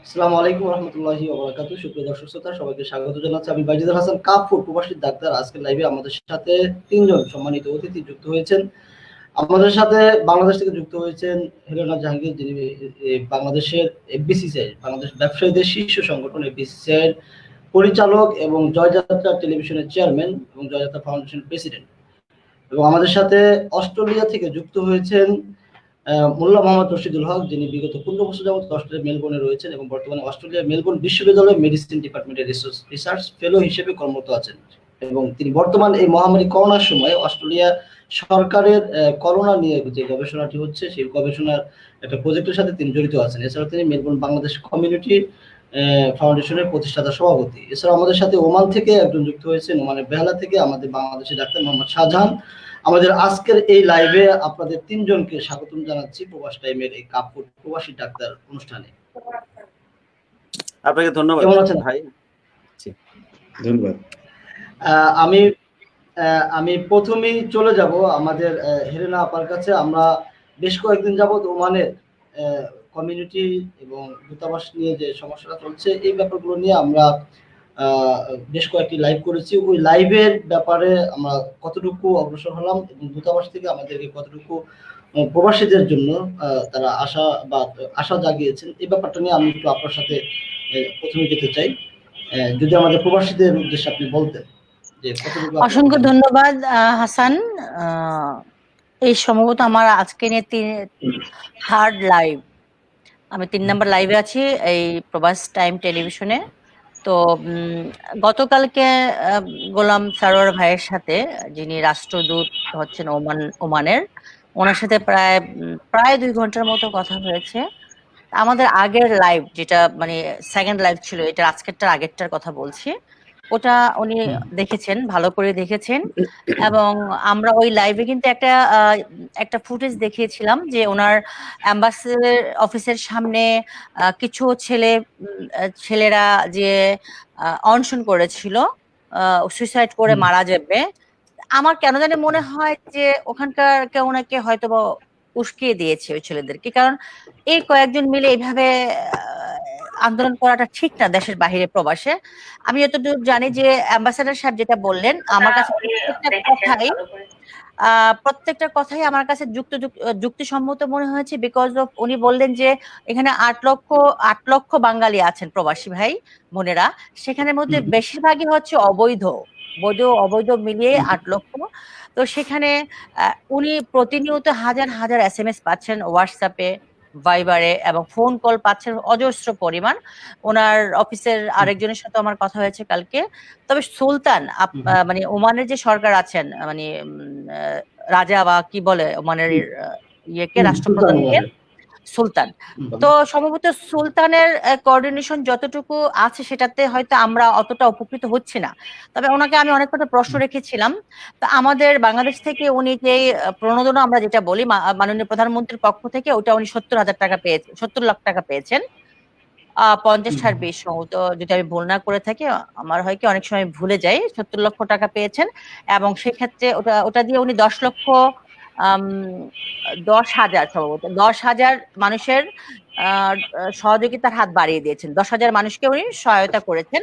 আসসালামু আলাইকুম রহমতুল্লাহি ওয়া সুপ্রিয় দর্শক শ্রোতা সবাইকে স্বাগত জানাচ্ছি। আমি বাইজুদুল হাসান কাপুর, প্রবাসী ডাক্তার। আজকের লাইভে আমাদের সাথে তিনজন সম্মানিত অতিথি যুক্ত হয়েছেন। আমাদের সাথে বাংলাদেশ থেকে যুক্ত হয়েছেন হেলেনা জাহাঙ্গীর, যিনি বাংলাদেশের এফবিসিসিআই, বাংলাদেশ ব্যবসায়ীদের শীর্ষ সংগঠন এফবিসিসিআই এর পরিচালক এবং জয়যাত্রা টেলিভিশনের চেয়ারম্যান এবং জয়যাত্রা ফাউন্ডেশনের প্রেসিডেন্ট। এবং আমাদের সাথে অস্ট্রেলিয়া থেকে যুক্ত হয়েছেন মোল্লা মোহাম্মদ রশিদুল হক, যিনি বিগত 15 বছর যাবত অস্ট্রেলিয়ার মেলবোর্নে রয়েছেন এবং বর্তমানে অস্ট্রেলিয়ার মেলবোর্ন বিশ্ববিদ্যালয়ে মেডিসিন ডিপার্টমেন্টের রিসার্চ ফেলো হিসেবে কর্মরত আছেন। এবং তিনি বর্তমান এই মহামারী করোনার সময় অস্ট্রেলিয়া সরকারের করোনা নিয়ে যে গবেষণাটি হচ্ছে, সেই গবেষণার একটা প্রজেক্টের সাথে তিনি জড়িত আছেন। এছাড়াও তিনি মেলবোর্ন বাংলাদেশ কমিউনিটি ফাউন্ডেশনের প্রতিষ্ঠাতা সভাপতি। এছাড়াও আমাদের সাথে ওমান থেকে একজন যুক্ত হয়েছেন, ওমানের বেহালা থেকে আমাদের বাংলাদেশি ডাক্তার মোহাম্মদ শাহজাহান। আমাদের আজকের এই লাইভে আপনাদের তিনজনকে স্বাগতম জানাচ্ছি প্রবাস টাইমের এই কাপুর প্রবাসী ডাক্তার অনুষ্ঠানে। আপনাকে ধন্যবাদ। কেমন আছেন ভাই? ধন্যবাদ। আমি প্রথমেই চলে যাব আমাদের হেলেনা আপার কাছে। আমরা বেশ কয়েকদিন যাবত ওমানের কমিউনিটি এবং দূতাবাস নিয়ে যে সমস্যাটা চলছে, এই ব্যাপারগুলো নিয়ে আমরা বেশ কয়েকটি লাইভ করেছি। ওই লাইভের ব্যাপারে আমরা কতটুকু অগ্রসর হলাম এবং দূতাবাস থেকে আমাদেরকে কতটুকু প্রবাসীদের জন্য তারা আশা জাগিয়েছেন, এই ব্যাপারটা নিয়ে আমি একটু আপনার সাথে প্রথমে যেতে চাই। যদি আমাদের প্রবাসীদের উদ্দেশ্যে আপনি বলতেন। অসংখ্য ধন্যবাদ হাসান। এই সম্ভবত আমার আজকে নিয়ে থার্ড লাইভ, আমি 3 নম্বর লাইভে আছি এই প্রবাস টাইম টেলিভিশনে। তো গতকালকে গোলাম সারোয়ার ভাইয়ের সাথে, যিনি রাষ্ট্রদূত হচ্ছেন ওমানের, ওনার সাথে প্রায় 2 ঘন্টার মতো কথা হয়েছে। আমাদের আগের লাইভ, যেটা মানে সেকেন্ড লাইভ ছিল, এটা আজকেরটার আগেরটার কথা বলছি, ওটা উনি দেখেছেন, ভালো করে দেখেছেন। এবং আমরা ওই লাইভে কিন্তু একটা ফুটেজ দেখিয়েছিলাম যে ওনার অ্যাম্বাসেডর অফিসের সামনে কিছু ছেলেরা যে অনশন করেছিল, সুইসাইড করে মারা যাবে। আমার কেন জানি মনে হয় যে ওখানকার কেউ নাকি হয়তো বা উস্কিয়ে দিয়েছে ওই ছেলেদেরকে, কারণ এই কয়েকজন মিলে এইভাবে আন্দোলন করাটা ঠিক না দেশের বাহিরে প্রবাসে। আমি যতদূর জানি যে অ্যাম্বাসেডর সাহেব যেটা বললেন, আমার কাছে প্রত্যেকটা কথাই আমার কাছে যুক্তিসম্মত মনে হয়েছে। বিকজ অফ উনি বললেন যে এখানে 8 লক্ষ বাঙালি আছেন, প্রবাসী ভাই বোনেরা, সেখানের মধ্যে বেশিরভাগই হচ্ছে অবৈধ মিলিয়ে 8 লক্ষ। তো সেখানে উনি প্রতিনিয়ত হাজার হাজার SMS পাচ্ছেন হোয়াটসঅ্যাপে, ভাইবারে, এবং ফোন কল পাচ্ছেন অজস্র পরিমাণ। ওনার অফিসের আরেকজনের সাথে আমার কথা হয়েছে কালকে। তবে সুলতান, মানে ওমানের যে সরকার আছেন, মানে রাজা বা কি বলে ওমানের রাষ্ট্রপ্রধানকে, সুলতান, তো সম্ভবত সুলতানের কোঅর্ডিনেশন যতটুকু আছে সেটাতে হয়তো আমরা অতটা উপকৃত হচ্ছি না। তবে ওনাকে আমি অনেক কটা প্রশ্ন রেখেছিলাম। তো আমাদের বাংলাদেশ থেকে উনি যে প্রণোদনা আমরা যেটা বলি মাননীয় প্রধানমন্ত্রীর পক্ষ থেকে, ওটা উনি 70,000 টাকা পেয়েছেন, 70 লাখ টাকা পেয়েছেন। 50 বেশ সম্ভবত, যদি আমি ভুল না করে থাকি, আমার হয় কি অনেক সময় ভুলে যাই, 70 লক্ষ টাকা পেয়েছেন। এবং সেক্ষেত্রে ওটা দিয়ে উনি 10,000 মানুষের সহযোগিতার হাত বাড়িয়ে দিয়েছেন। 10,000 মানুষকে উনি সহায়তা করেছেন।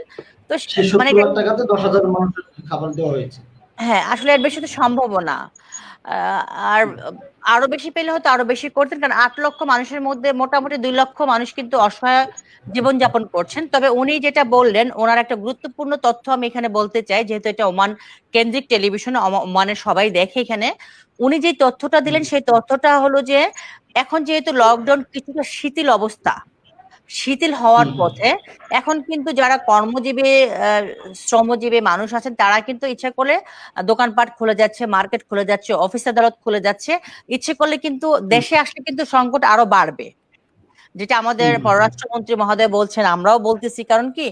তো মানে 10,000 মানুষের খাবার দেওয়া হয়েছে। হ্যাঁ, আসলে এর বেশি তো সম্ভব না। আর আরো বেশি পেলে হয়তো আরো বেশি করতেন, কারণ 8 লক্ষ মানুষের মধ্যে মোটামুটি 2 লক্ষ মানুষ কিন্তু অসহায় জীবনযাপন করছেন। তবে উনি যেটা বললেন, ওনার একটা গুরুত্বপূর্ণ তথ্য আমি এখানে বলতে চাই, যেহেতু এটা ওমান কেন্দ্রিক টেলিভিশন, ওমানের সবাই দেখে এখানে। উনি যে তথ্যটা দিলেন সেই তথ্যটা হলো যে এখন যেহেতু লকডাউন কিছুটা শিথিল হওয়ার পথে, এখন কিন্তু যারা কর্মজীবী শ্রমজীবী মানুষ আছেন তারা কিন্তু ইচ্ছা করলে দোকানপাট খুলে যাচ্ছে, মার্কেট খুলে যাচ্ছে, অফিস আদালত খুলে যাচ্ছে। ইচ্ছে করলে কিন্তু দেশে আসলে কিন্তু সংকট আরো বাড়বে, যেটা আমাদের পররাষ্ট্রমন্ত্রী মহোদয় বলছেন, আমরাও বলতেছি। কারণ কি,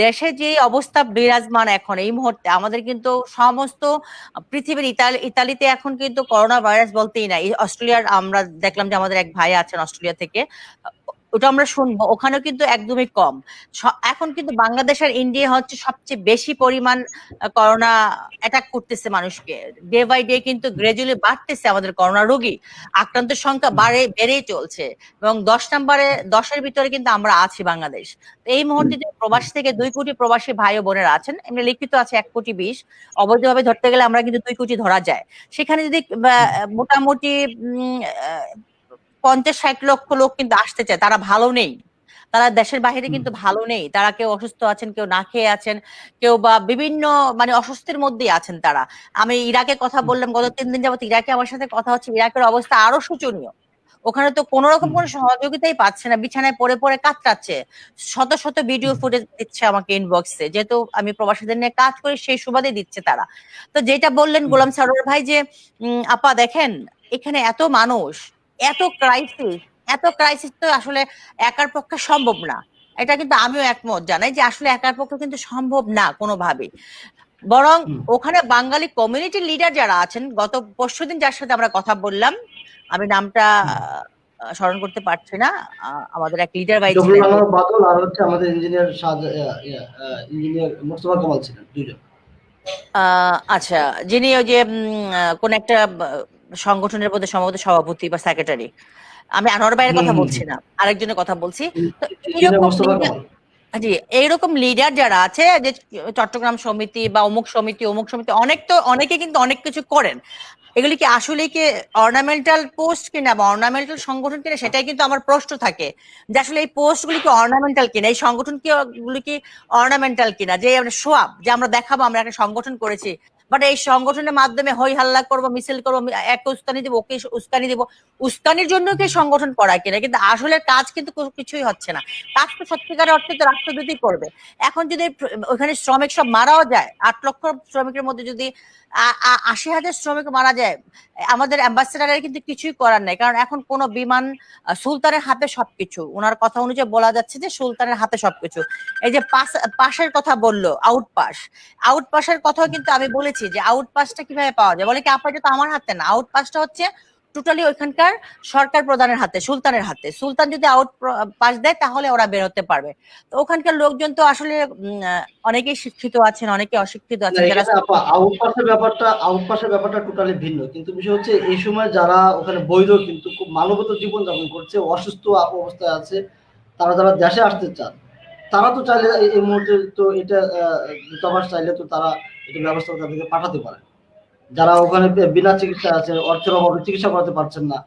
দেশে যে অবস্থা বিরাজমান এখন এই মুহূর্তে, আমাদের কিন্তু সমস্ত পৃথিবীর ইতালিতে এখন কিন্তু করোনা ভাইরাস বলতেই নাই। অস্ট্রেলিয়ার আমরা দেখলাম যে আমাদের এক ভাই আছেন অস্ট্রেলিয়া থেকে, ওটা আমরা শুনবো, ওখানেও কিন্তু একদমই কম। এখন কিন্তু বাংলাদেশ আর ইন্ডিয়া হচ্ছে সবচেয়ে বেশি পরিমাণ করোনা অ্যাটাক করতেছে মানুষকে। ডে বাই ডে কিন্তু গ্রাজুয়ালি বাড়তেছে আমাদের করোনা রোগী, আক্রান্তের সংখ্যা বেড়েই চলছে, এবং 10 ভিতরে কিন্তু আমরা আছি বাংলাদেশ। এই মুহূর্তে যে প্রবাস থেকে 2 কোটি প্রবাসী ভাই ও বোনেরা আছেন, এমনি লিখিত আছে 1,20,00,000, অবৈধভাবে ধরতে গেলে আমরা কিন্তু 2 কোটি ধরা যায়। সেখানে যদি মোটামুটি 50-60 লক্ষ লোক কিন্তু আসতে চায়, তারা ভালো নেই, তারা দেশের বাইরে কিন্তু ভালো নেই, তারা কেউ অসুস্থ আছেন, কেউ না খেয়ে আছেন, কেউ বা বিভিন্ন মানে অসুস্থের মধ্যেই আছেন তারা। আমি ইরাকের কথা বললাম, গত 3 দিন যাবত ইরাকে আমার সাথে কথা হচ্ছে, ইরাকের অবস্থা আরো শোচনীয়। ওখানে তো কোন রকম কোনো সহযোগিতাই পাচ্ছে না, বিছানায় পড়ে পড়ে কাতরাচ্ছে। শত শত ভিডিও ফুটেজ দিচ্ছে আমাকে ইনবক্সে, যেহেতু আমি প্রবাসীদের নিয়ে কাজ করি সেই সুবাদে দিচ্ছে তারা। তো যেটা বললেন গোলাম সরোয়ার ভাই যে আপা দেখেন এখানে এত মানুষ, এত ক্রাইসিস তো আসলে একার পক্ষে সম্ভব না। এটা কিন্তু আমিও একমত জানাই যে আসলে একার পক্ষে কিন্তু সম্ভব না কোনোভাবেই। বরং ওখানে বাঙালি কমিউনিটির লিডার যারা আছেন, গত পরশুদিন যার সাথে আমরা কথা বললাম, আমি নামটা স্মরণ করতে পারছি না, আমাদের এক লিডার ভাই ছিলেন, বাদল আর হচ্ছে আমাদের ইঞ্জিনিয়ার ইঞ্জিনিয়ার মোস্তফা কামাল ছিলেন, দুইজন। আচ্ছা, যিনি ওই যে কোন একটা সংগঠনের মধ্যে সম্ভবত সভাপতি বা সেক্রেটারি, আমি আনোয়ার ভাইয়ের কথা বলছি না, আরেকজনের কথা বলছি। তো জি, এইরকম লিডার যারা আছে, যে চট্টগ্রাম সমিতি বা অমুক সমিতি অনেকে কিন্তু অনেক কিছু করেন, এগুলি কি আসলে কি অর্নামেন্টাল পোস্ট কিনা বা অর্নামেন্টাল সংগঠন কিনা, সেটাই কিন্তু আমার প্রশ্ন থাকে যে আসলে এই পোস্ট গুলি কি অর্নামেন্টাল কিনা, এই সংগঠন গুলি কি অর্নামেন্টাল কিনা, যে আমরা শো আপ, যে আমরা দেখাবো আমরা একটা সংগঠন করেছি, বাট এই সংগঠনের মাধ্যমে হই হাল্লা করবো, মিছিল করবো, এক উস্কানি দিব, ওকে উস্কানি দিব, উস্কানির জন্য কি সংগঠন করা কিনা, কিন্তু আসলে কাজ কিন্তু কিছুই হচ্ছে না। কাজ তো সত্যিকার অর্থে তো রাষ্ট্রদূতই করবে। এখন যদি ওখানে শ্রমিক সব মারাও যায়, 8 লক্ষ শ্রমিকের মধ্যে যদি 80,000 শ্রমিক মারা যায়, আমাদের অ্যাম্বাসেডারের কিন্তু কিছুই করার নাই, কারণ এখন কোন বিমান সুলতানের হাতে সবকিছু, ওনার কথা অনুযায়ী বলা যাচ্ছে যে সুলতানের হাতে সবকিছু। এই যে পাশের কথা বললো, আউটপাসের কথাও কিন্তু আমি বলেছি যে আউটপাসটা কিভাবে পাওয়া যায়, বলে কি আপনার তো আমার হাতে না, আউটপাসটা হচ্ছে টোটালি ওইখানকার সরকার প্রধানের হাতে, সুলতানের হাতে। সুলতান যদি আউট পাস দেয় তাহলে ওরা বের হতে পারবে। তো ওখানকার লোকজন তো আসলে অনেকেই শিক্ষিত আছেন, অনেকে অশিক্ষিত আছেন, যারা আউটপাসের ব্যাপারটা টোটালি ভিন্ন। কিন্তু বিষয় হচ্ছে এই সময় যারা ওখানে বৈধ কিন্তু খুব মানবত জীবন যাপন করছে, অসুস্থ অবস্থায় আছে, তারা যারা দেশে আসতে চান, তারা তো চাইলে এই মুহূর্তে তো এটা দূতাবাস চাইলে তো তারা এটা ব্যবস্থা তাদেরকে পাঠাতে পারে। যারা ওখানে বিনা চিকিৎসা আছে, অর্থের অভাবে চিকিৎসা করাতে পারছেন না,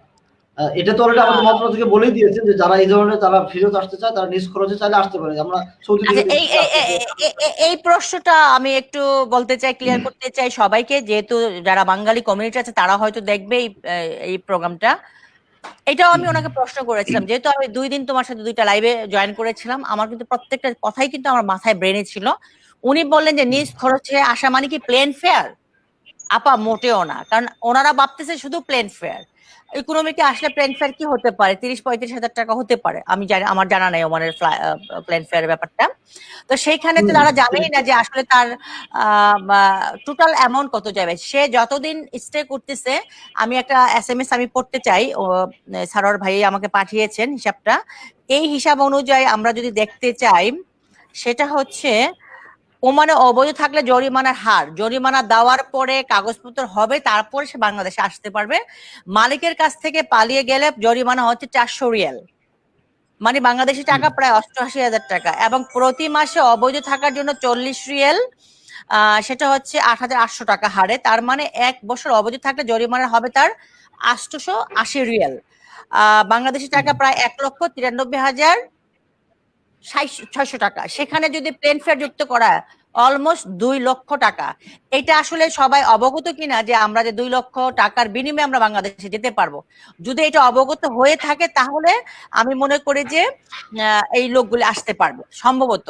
এটা তো অলরেডি আমাদের মন্ত্রণালয় থেকে বলেই দিয়েছেন যে যারা এই ধরনের তারা ফেরত আসতে চায় তারা নিজ খরচে চাইলে আসতে পারে। আমরা সৌদি এই প্রশ্নটা আমি একটু বলতে চাই, ক্লিয়ার করতে চাই সবাইকে, যেহেতু যারা বাঙালি কমিউনিটি আছে তারা হয়তো দেখবে এই প্রোগ্রামটা। এটাও আমি ওনাকে প্রশ্ন করেছিলাম, যেহেতু আমি 2 দিন তোমার সাথে 2টা লাইভে জয়েন করেছিলাম, আমার কিন্তু প্রত্যেকটা কথাই কিন্তু আমার মাথায় ব্রেনে ছিল। উনি বললেন যে নিজ খরচে আসা মানে কি প্লেন ফেয়ার? আপা মোটেও না, কারণ ওনারা ভাবতেছে শুধু প্লেন ফেয়ার। ইকোনমিকে আসলে প্লেন ফেয়ার কি হতে পারে, 30-35 হাজার টাকা হতে পারে, আমি জানি, আমার জানা নাই ওমানের প্লেন ফেয়ার ব্যাপারটা। তো সেইখানে তো তারা জানেই না যে আসলে তার টোটাল অ্যামাউন্ট কত যাবে। সে যতদিন স্টে করতেছে, আমি একটা SMS আমি পড়তে চাই, সারোয়ার ভাই আমাকে পাঠিয়েছেন হিসাবটা, এই হিসাব অনুযায়ী আমরা যদি দেখতে চাই, সেটা হচ্ছে ওমানে অবৈধ থাকলে জরিমানার হার, জরিমানা দেওয়ার পরে কাগজপত্র হবে, তারপরে সে বাংলাদেশে আসতে পারবে। মালিকের কাছ থেকে পালিয়ে গেলে জরিমানা হচ্ছে 400 রিয়াল, মানে বাংলাদেশি টাকা প্রায় 88,000 টাকা, এবং প্রতি মাসে অবৈধ থাকার জন্য 40 রিয়াল, সেটা হচ্ছে 8,800 টাকা হারে। তার মানে 1 বছর অবৈধ থাকলে জরিমানা হবে তার 880 রিয়াল, বাংলাদেশি টাকা প্রায় 1,93,600 টাকা। সেখানে যদি প্লেন ফেয়ার যুক্ত করা অলমোস্ট 2 লক্ষ টাকা। এটা আসলে সবাই অবগত কিনা যে আমরা যে 2 লক্ষ টাকার বিনিময়ে আমরা বাংলাদেশে যেতে পারবো? যদি এটা অবগত হয়ে থাকে তাহলে আমি মনে করি যে এই লোকগুলি আসতে পারবে সম্ভবত,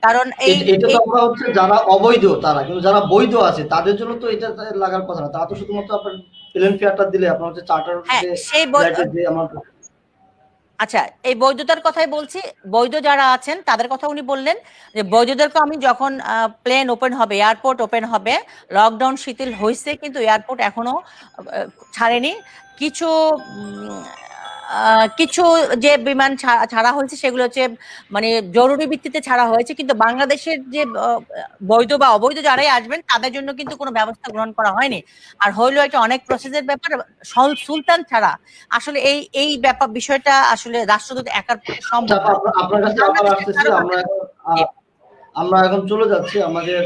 কারণ এটা তো আমরা হচ্ছে যারা অবৈধ তারা, কিন্তু যারা বৈধ আছে তাদের জন্য তো এটা লাগার কথা না। তারা তো শুধুমাত্র আপনার প্লেন ফেয়ারটা দিলে আপনার হচ্ছে চার্টার যে আমার। আচ্ছা, এই বৈধতার কথাই বলছি, বৈধ যারা আছেন তাদের কথা উনি বললেন যে বৈধদেরকে আমি যখন প্লেন ওপেন হবে, এয়ারপোর্ট ওপেন হবে, লকডাউন শিথিল হয়েছে কিন্তু এয়ারপোর্ট এখনো ছাড়েনি, কিছু কিছু যে বিমান ছাড়া হয়েছে সেগুলো হচ্ছে মানে জরুরি ভিত্তিতে ছাড়া হয়েছে, কিন্তু বাংলাদেশের যে বৈধ বা অবৈধ যারাই আসবেন তাদের জন্য কিন্তু কোনো ব্যবস্থা গ্রহণ করা হয়নি। আর হইলো একটা অনেক প্রসেসের ব্যাপার, সুলতান ছাড়া আসলে এই বিষয়টা আসলে রাষ্ট্রদূত একার পক্ষে সম্ভব আচ্ছা, না। আপনার কাছে আবার আসতেছি। আমরা এখন চলে যাচ্ছি আমাদের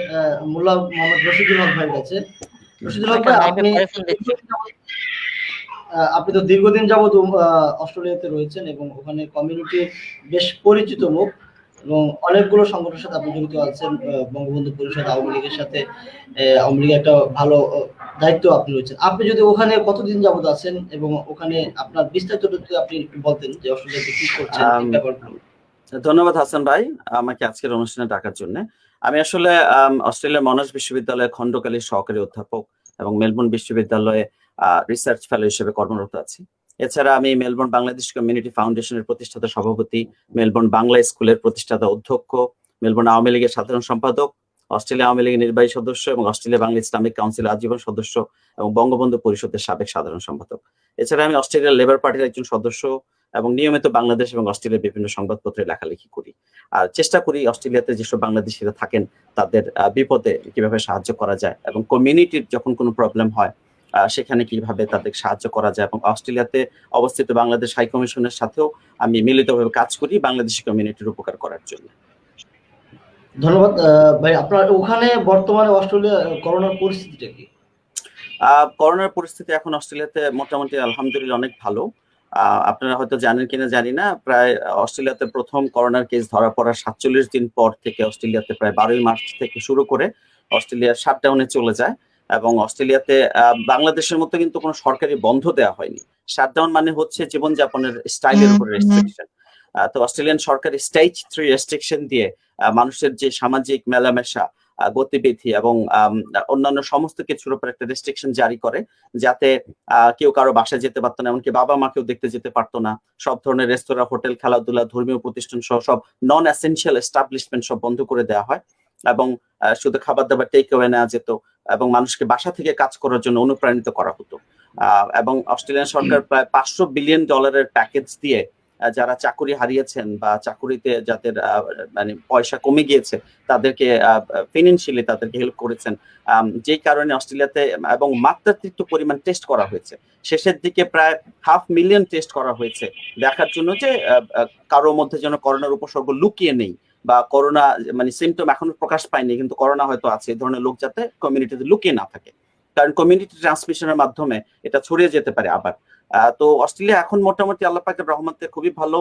মোল্লা মোহাম্মদ রশিদুল হক ভাইয়ের কাছে। রশিদুল হক ভাই, আপনি তো দীর্ঘদিন যাবত অস্ট্রেলিয়াতে রয়েছেন এবং ওখানে কমিউনিটির বেশ পরিচিত মুখ এবং অনেকগুলো সংগঠনের সাথে আপনি জড়িত আছেন। বঙ্গবন্ধু পরিষদ, আওয়ামী লীগের সাথে আওয়ামী লীগের একটা ভালো দায়িত্ব আপনি রয়েছেন। আপনি যদি ওখানে কতদিন যাবত আছেন এবং ওখানে আপনার বিস্তারিত যদি আপনি একটু বলতেন যে অস্ট্রেলিয়াতে কি করছেন এই ব্যাপারগুলো। ধন্যবাদ হাসান ভাই আমাকে আজকের অনুষ্ঠানে ডাকার জন্য। আমি আসলে অস্ট্রেলিয়ার মনাশ বিশ্ববিদ্যালয়ে খণ্ডকালীন সহকারী অধ্যাপক এবং মেলবোর্ন বিশ্ববিদ্যালয়ে রিসার্চ ফেলো হিসেবে কর্মরত আছি। এছাড়া আমি মেলবোর্ন বাংলাদেশ কমিউনিটি ফাউন্ডেশনের প্রতিষ্ঠাতা সভাপতি, মেলবোর্ন বাংলা স্কুলের প্রতিষ্ঠাতা অধ্যক্ষ, মেলবোর্ন আওয়ামী লীগের সাধারণ সম্পাদক, অস্ট্রেলিয়া আওয়ামী লীগের নির্বাহী সদস্য এবং অস্ট্রেলিয়া বাংলা ইসলামিক কাউন্সিলের আজীবন সদস্য এবং বঙ্গবন্ধু পরিষদের সাবেক সাধারণ সম্পাদক। এছাড়া আমি অস্ট্রেলিয়ার লেবার পার্টির একজন সদস্য এবং নিয়মিত বাংলাদেশ এবং অস্ট্রেলিয়ার বিভিন্ন সংবাদপত্রে লেখালেখি করি। আর চেষ্টা করি অস্ট্রেলিয়াতে যেসব বাংলাদেশিরা থাকেন তাদের বিপদে কিভাবে সাহায্য করা যায় এবং কমিউনিটির যখন কোনো প্রবলেম হয় সেখানে কিভাবে তাদের সাহায্য করা যায়, এবং অস্ট্রেলিয়াতে অবস্থিত বাংলাদেশ হাই কমিশনের সাথেও আমি মিলিতভাবে কাজ করি বাংলাদেশি কমিউনিটির উপকার করার জন্য। ধন্যবাদ ভাই। আপনার ওখানে বর্তমানে অস্ট্রেলিয়া করোনার পরিস্থিতিটা কি? করোনার পরিস্থিতি এখন অস্ট্রেলিয়াতে মোটামুটি আলহামদুলিল্লাহ অনেক ভালো। আপনারা হয়তো জানেন কিনা জানি না, প্রায় অস্ট্রেলিয়াতে প্রথম করোনার কেস ধরা পড়ার 47 দিন পর থেকে অস্ট্রেলিয়াতে প্রায় 12ই মার্চ থেকে শুরু করে অস্ট্রেলিয়া শাটডাউনে চলে যায়। এবং অস্ট্রেলিয়াতে বাংলাদেশের মতো কিন্তু কোনো সরকারি বন্ধ দেওয়া হয়নি। শাটডাউন মানে হচ্ছে জীবনযাপনের স্টাইলের উপর রেস্ট্রিকশন। তো অস্ট্রেলিয়ান সরকার স্টেজ 3 রেস্ট্রিকশন দিয়ে মানুষের যে সামাজিক মেলামেশা, গতিবিধি এবং অন্যান্য সমস্ত কিছুর উপর একটা রেস্ট্রিকশন জারি করে, যাতে কেউ কারো বাসায় যেতে পারতো না, এমনকি বাবা মাকেও দেখতে যেতে পারতো না। সব ধরনের রেস্তোরাঁ, হোটেল, খেলাধুলা, ধর্মীয় প্রতিষ্ঠান সহ সব নন এসেনশিয়াল এস্টাবলিশমেন্ট সব বন্ধ করে দেওয়া হয় এবং শুধু খাবার দাবার টেক অ্যাওয়ে নেওয়া যেত এবং মানুষকে বাসা থেকে কাজ করার জন্য অনুপ্রাণিত করা হতো। এবং অস্ট্রেলিয়ান সরকার প্রায় $500 বিলিয়ন প্যাকেজ দিয়ে যারা চাকুরি হারিয়েছেন বা চাকুরিতে যাদের মানে পয়সা কমে গিয়েছে তাদেরকে ফিনান্সিয়ালি তাদেরকে হেল্প করেছেন, যেই কারণে অস্ট্রেলিয়াতে এবং মাত্রাতিরিক্ত পরিমাণ টেস্ট করা হয়েছে। শেষের দিকে প্রায় 500,000 টেস্ট করা হয়েছে দেখার জন্য যে কারোর মধ্যে যেন করোনার উপসর্গ লুকিয়ে নেই বা করোনা মানে সিমটম এখনো প্রকাশ পায়নি কিন্তু করোনা হয়তো আছে, এই ধরনের লোক যাতে কমিউনিটিতে লুকিয়ে না থাকে, কারণ কমিউনিটি ট্রান্সমিশনের মাধ্যমে এটা ছড়িয়ে যেতে পারে আবার। তো অস্ট্রেলিয়া এখন মোটামুটি আল্লাহ পাকের রহমতে খুবই ভালো।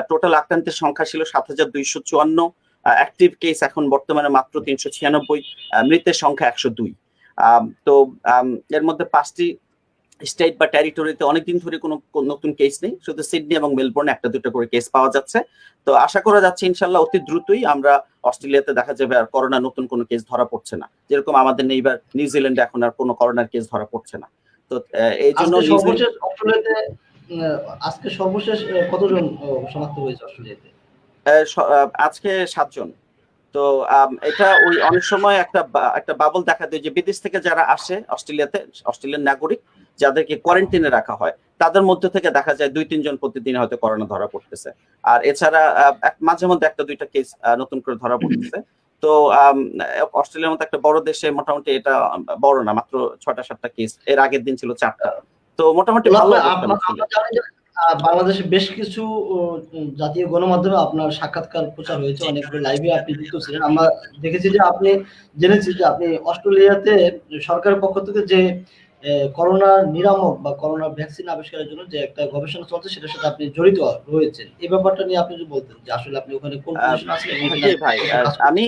টোটাল আক্রান্তের সংখ্যা ছিল 7,254, অ্যাক্টিভ কেস এখন বর্তমানে মাত্র 396, মৃতের সংখ্যা 102। তো এর মধ্যে 5টি স্টেট বা টেরিটরিতে অনেকদিন ধরে কোনো নতুন কেস নেই, শুধু সিডনি এবং মেলবোর্নে একটা দুটো করে কেস পাওয়া যাচ্ছে। তো আশা করা যাচ্ছে ইনশাল্লাহ অতি দ্রুতই আমরা অস্ট্রেলিয়াতে দেখা যাবে আর করোনা নতুন কোনো কেস ধরা পড়ছে না, যেরকম আমাদের নেইবার নিউজিল্যান্ডে এখন আর কোনো করোনার কেস ধরা পড়ছে না। তো এই জন্য আজকে সর্বশেষ কতজন শনাক্ত হয়েছে অস্ট্রেলিয়াতে? আজকে 7 জন। তো এটা ওই অনেক সময় একটা বাবল দেখা দেয় যে বিদেশ থেকে যারা আসে অস্ট্রেলিয়াতে, অস্ট্রেলিয়ান নাগরিক যাদেরকে কোয়ারেন্টাইনে রাখা হয় তাদের মধ্যে থেকে দেখা যায় 2-3 জন প্রতিদিন হয়তো করোনা ধরা পড়তেছে। আর এছাড়া মাঝে মধ্যে একটা দুইটা কেস নতুন করে ধরা পড়তেছে। তো অস্ট্রেলিয়ার মতো একটা বড় দেশে মোটামুটি এটা বড় না, মাত্র 6টা-7টা কেস, এর আগের দিন ছিল 4টা। তো মোটামুটি ভালো বাংলাদেশে বেশ কিছু জাতীয় গণমাধ্যমে আপনার সাক্ষাৎকার প্রচার হয়েছে, অনেকগুলো লাইভে আপনি যুক্ত ছিলেন। আমরা দেখেছি যে জেনেছি যে আপনি অস্ট্রেলিয়াতে সরকারের পক্ষ থেকে যে করোনা নিরামক বা করোনা ভ্যাকসিন আবিষ্কারের জন্য যে একটা গবেষণা চলছে সেটার সাথে আপনি জড়িত রয়েছেন। এই ব্যাপারটা নিয়ে আপনি যদি বলতেন যে আসলে আপনি ওখানে কোন পজিশনে আছেন। ভাই আমি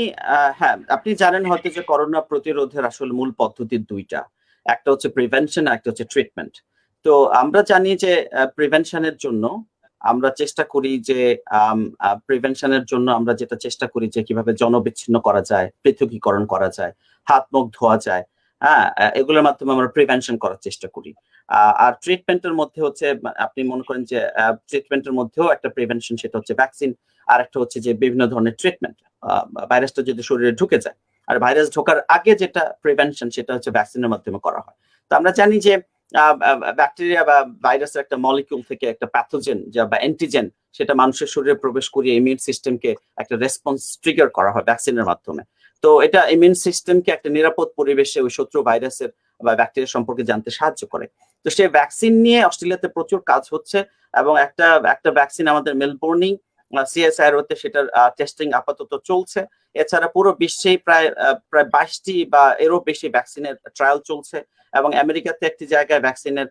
হ্যাঁ, আপনি জানেন হয়তো যে করোনা প্রতিরোধের আসলে মূল পদ্ধতি দুইটা, একটা হচ্ছে প্রিভেনশন, একটা হচ্ছে ট্রিটমেন্ট। তো আমরা জানি যে প্রিভেনশনের জন্য আমরা চেষ্টা করি যে প্রিভেনশনের জন্য আমরা যেটা চেষ্টা করি যে কিভাবে জনবিচ্ছিন্ন করা যায়, পৃথকীকরণ করা যায়, হাত মুখ ধোয়া যায়, হ্যাঁ, এগুলোর মাধ্যমে আমরা প্রিভেনশন করার চেষ্টা করি। আর ট্রিটমেন্টের মধ্যে হচ্ছে আপনি মনে করেন যে ট্রিটমেন্টের মধ্যেও একটা প্রিভেনশন, সেটা হচ্ছে ভ্যাকসিন। আর একটা হচ্ছে যে বিভিন্ন ধরনের ট্রিটমেন্ট, ভাইরাসটা যদি শরীরে ঢুকে যায়, আর ভাইরাস ঢোকার আগে যেটা প্রিভেনশন সেটা হচ্ছে ভ্যাকসিনের মাধ্যমে করা হয়। তো আমরা জানি যে ব্যাকটেরিয়া বা ভাইরাসের একটা মলিকিউল থেকে একটা প্যাথোজেন বা অ্যান্টিজেন সেটা মানুষের শরীরে প্রবেশ করিয়ে ইমিউন সিস্টেমকে একটা রেসপন্স ট্রিগার করা হয় ভ্যাকসিনের মাধ্যমে। তো এটা ইমিউন সিস্টেমকে একটা নিরাপদ পরিবেশে ওই শত্রু ভাইরাসের বা ব্যাকটেরিয়া সম্পর্কে জানতে সাহায্য করে। তো সেই ভ্যাকসিন নিয়ে অস্ট্রেলিয়াতে প্রচুর কাজ হচ্ছে এবং একটা ভ্যাকসিন আমাদের মেলবোর্নিং CSIRO-তে সেটার টেস্টিং আপাতত চলছে। এছাড়া পুরো বিশ্বেই প্রায় 22টি বা এরও বেশি ভ্যাকসিনের ট্রায়াল চলছে এবং আমেরিকাতে একটি জায়গায় ভ্যাকসিনের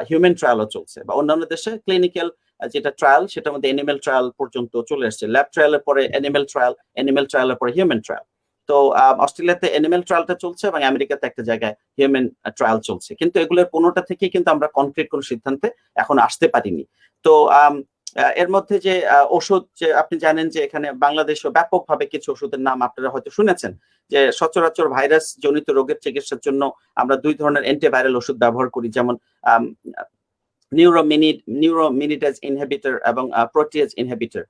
হিউম্যান ট্রায়ালও চলছে, বা অন্যান্য দেশে ক্লিনিক্যাল যেটা ট্রায়াল সেটার মধ্যে অ্যানিমেল ট্রায়াল পর্যন্ত চলে এসেছে। ল্যাব ট্রায়ালের পরে অ্যানিমেল ট্রায়ালের পরে হিউম্যান ট্রায়াল। তো অস্ট্রেলিয়াতে অ্যানিমেল ট্রায়ালটা চলছে এবং আমেরিকাতে একটা জায়গায় হিউম্যান ট্রায়াল চলছে, কিন্তু এগুলোর কোনোটা থেকেই কিন্তু আমরা কনক্রিট কোনো সিদ্ধান্তে এখন আসতে পারিনি। তো এর মধ্যে যে ওষুধ, যে আপনি জানেন যে এখানে বাংলাদেশও ব্যাপকভাবে কিছু ওষুধের নাম আপনারা হয়তো শুনেছেন, যে সচরাচর ভাইরাস জনিত রোগের চিকিৎসার জন্য আমরা দুই ধরনের অ্যান্টিভাইরাল ওষুধ ব্যবহার করি, যেমন নিউরোমিনিডেজ ইনহিবিটর এবং প্রোটিয়েজ ইনহিবিটর।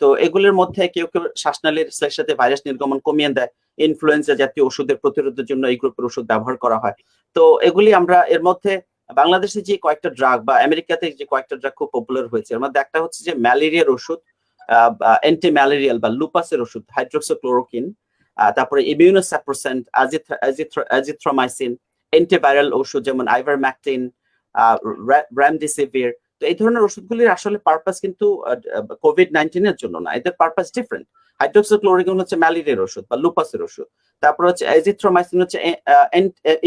তো এগুলোর মধ্যে কেউ কেউ শ্বাসনালীর সাথে ভাইরাস নির্গমন কমিয়ে দেয়। ইনফ্লুয়েঞ্জা জাতীয় ওষুধের প্রতিরোধের জন্য এই গ্রুপের ওষুধ ব্যবহার করা হয়। তো এগুলি আমরা এর মধ্যে বাংলাদেশে যে কয়েকটা ড্রাগ বা আমেরিকাতে যে কয়েকটা ড্রাগ খুব পপুলার হয়েছে, এর মধ্যে একটা হচ্ছে যে ম্যালেরিয়ার ওষুধ, অ্যান্টি ম্যালেরিয়াল বা লুপাসের ওষুধ হাইড্রোক্সিক্লোরোকুইন, তারপরে ইমিউনোসাপ্রেসেন্ট অ্যাজিথ্রোমাইসিন, অ্যান্টিভাইরাল ওষুধ যেমন আইভারম্যাকটিন, রেমডেসিভির। তো এই ধরনের ওষুধগুলির আসলে পারপাস কিন্তু কোভিড-19 এর জন্য না, এদের পারপাস ডিফারেন্ট। হাইড্রোক্সিক্লোরোকুইন হচ্ছে ম্যালেরিয়ার ওষুধ বা লুপাসের ওষুধ, তারপর হচ্ছে অ্যাজিথ্রোমাইসিন হচ্ছে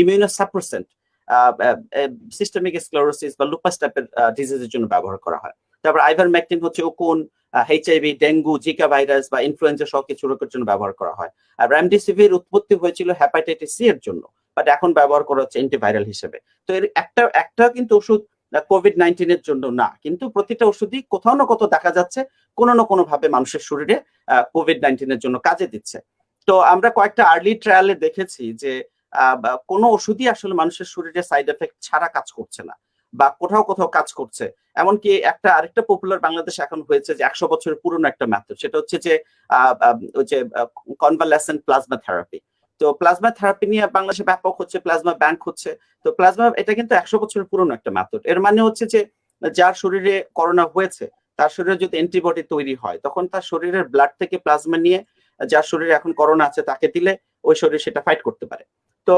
ইমিউনোসাপ্রেসেন্ট, সিস্টেমিক স্ক্লেরোসিস বা লুপাস টাইপের ডিজিজের জন্য ব্যবহার করা হয়। তারপর আইভারম্যাকটিন হচ্ছে উকুন, HIV, ডেঙ্গু, জিকা ভাইরাস বা ইনফ্লুয়েঞ্জা সহ কিছু রোগের জন্য ব্যবহার করা হয়। আর রেমডেসিভির উৎপত্তি হয়েছিল হেপাটাইটিস সি এর জন্য, বাট এখন ব্যবহার করা হচ্ছে অ্যান্টিভাইরাল হিসেবে। তো এর একটা কিন্তু ওষুধ কোভিড-19 এর জন্য না, কিন্তু প্রতিটা ওষুধই কোথাও না কোথাও দেখা যাচ্ছে কোনো না কোনো ভাবে মানুষের শরীরে কোভিড-19 এর জন্য কাজে দিচ্ছে। তো আমরা কয়েকটা আর্লি ট্রায়ালে দেখেছি যে কোনো ওষুধই আসলে মানুষের শরীরে সাইড এফেক্ট ছাড়া কাজ করছে না, বা কোথাও কোথাও কাজ করছে। এমনকি আরেকটা পপুলার বাংলাদেশে এখন হয়েছে যে 100 বছরের পুরনো একটা মেথড, সেটা হচ্ছে যে ওই যে কনভালসেন্ট প্লাজমা থেরাপি। তো প্লাজমা থেরাপি নিয়ে বাংলাদেশে ব্যাপক হচ্ছে, প্লাজমা ব্যাংক হচ্ছে। তো প্লাজমা এটা কিন্তু 100 বছরের পুরনো একটা মেথড। এর মানে হচ্ছে যে যার শরীরে করোনা হয়েছে তার শরীরে যদি অ্যান্টিবডি তৈরি হয়, তখন তার শরীরের ব্লাড থেকে প্লাজমা নিয়ে যার শরীরে এখন করোনা আছে তাকে দিলে ওই শরীর সেটা ফাইট করতে পারে। তো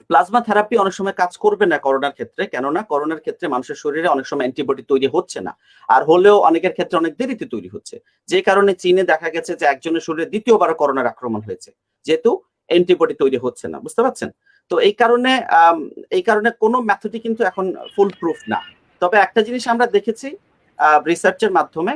প্লাজমা থেরাপি অনেক সময় কাজ করবে না করোনার ক্ষেত্রে, কেননা করোনার ক্ষেত্রে মানুষের শরীরে অনেক সময় অ্যান্টিবডি তৈরি হচ্ছে না, আর হলেও অনেকের ক্ষেত্রে অনেক দেরিতে তৈরি হচ্ছে। যে কারণে চীনে দেখা গেছে যে একজনের শরীরে দ্বিতীয়বার করোনার আক্রমণ হয়েছে, যেহেতু অ্যান্টিবডি তৈরি হচ্ছে না। বুঝতে পারছেন? তো এই কারণে কোনো মেথডই কিন্তু এখন ফুল প্রুফ না। তবে একটা জিনিস আমরা দেখেছি রিসার্চের মাধ্যমে,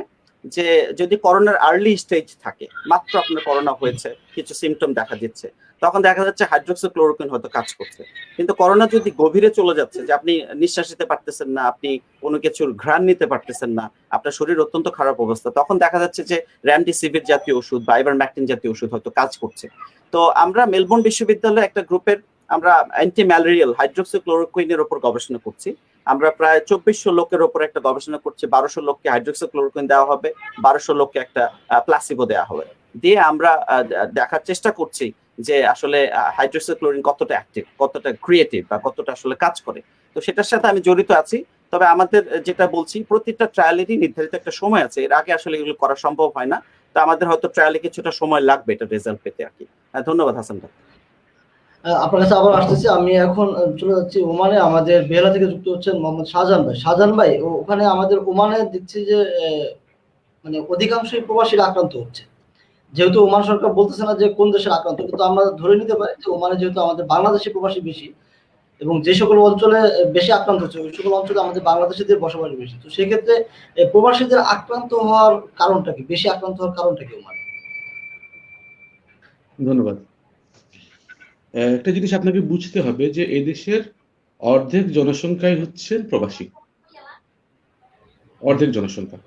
যে যদি করোনার আর্লি স্টেজ থাকে, মাত্র আপনার করোনা হয়েছে, কিছু সিমটম দেখা দিচ্ছে, তখন দেখা যাচ্ছে হাইড্রোক্সিক্লোরোকুইন হয়তো কাজ করছে। কিন্তু করোনা যদি গভীরে চলে যাচ্ছে, যে আপনি নিঃশ্বাস নিতে পারতেছেন না, আপনি কোনো কিছুর ঘ্রাণ নিতে পারতেছেন না, আপনার শরীর অত্যন্ত খারাপ অবস্থা, তখন দেখা যাচ্ছে যে রেমডেসিভির জাতীয় ওষুধ বা আইভারম্যাকটিন জাতীয় ওষুধ হয়তো কাজ করছে। তো আমরা মেলবোর্ন বিশ্ববিদ্যালয়ে একটা গ্রুপের আমরা অ্যান্টি ম্যালেরিয়াল হাইড্রোক্সিক্লোরোকুইনের উপর গবেষণা করছি। আমরা প্রায় 2400 লোকের উপর একটা গবেষণা করছি। 1200 লোককে হাইড্রোক্সিক্লোরোকুইন দেওয়া হবে, 1200 লোককে একটা প্লাসিবো দেওয়া হবে, দিয়ে আমরা দেখার চেষ্টা করছি যে আসলে হাইড্রোক্সিক্লোরোকুইন কতটা অ্যাক্টিভ, কতটা ক্রিয়েটিভ, বা কতটা আসলে কাজ করে। তো সেটার সাথে আমি জড়িত আছি। তবে আমাদের যেটা বলছি, প্রতিটা ট্রায়ালেরই নির্ধারিত একটা সময় আছে, এর আগে আসলে এগুলো করা সম্ভব হয় না। তো আমাদের হয়তো ট্রায়ালে কিছুটা সময় লাগবে এটা রেজাল্ট পেতে আর কি। ধন্যবাদ হাসান ভাই। আপনার কাছে আবার আসতেছি। আমি এখন চলে যাচ্ছি ওমানে। আমাদের বেহালা থেকে যুক্ত হচ্ছেন মোহাম্মদ শাহজাহান ভাই। শাহজাহান ভাই, ওখানে আমাদের ওমানে দেখছি যে মানে অধিকাংশই প্রবাসীরা আক্রান্ত হচ্ছে। যেহেতু ওমান সরকার বলতেছে না যে কোন দেশের আক্রান্ত, কিন্তু আমরা ধরে নিতে পারি যে ওমানে যেহেতু আমাদের বাংলাদেশি প্রবাসী বেশি, এবং যে সকল অঞ্চলে বেশি আক্রান্ত হচ্ছে ওই সকল অঞ্চলে আমাদের বাংলাদেশিদের বসবাস বেশি। তো সেক্ষেত্রে প্রবাসীদের আক্রান্ত হওয়ার কারণটা কি, বেশি আক্রান্ত হওয়ার কারণটা কি ওমানে? ধন্যবাদ। একটা জিনিস আপনাকে বুঝতে হবে যে এদেশের অর্ধেক জনসংখ্যাই হচ্ছে প্রবাসী, অর্ধেক জনসংখ্যা।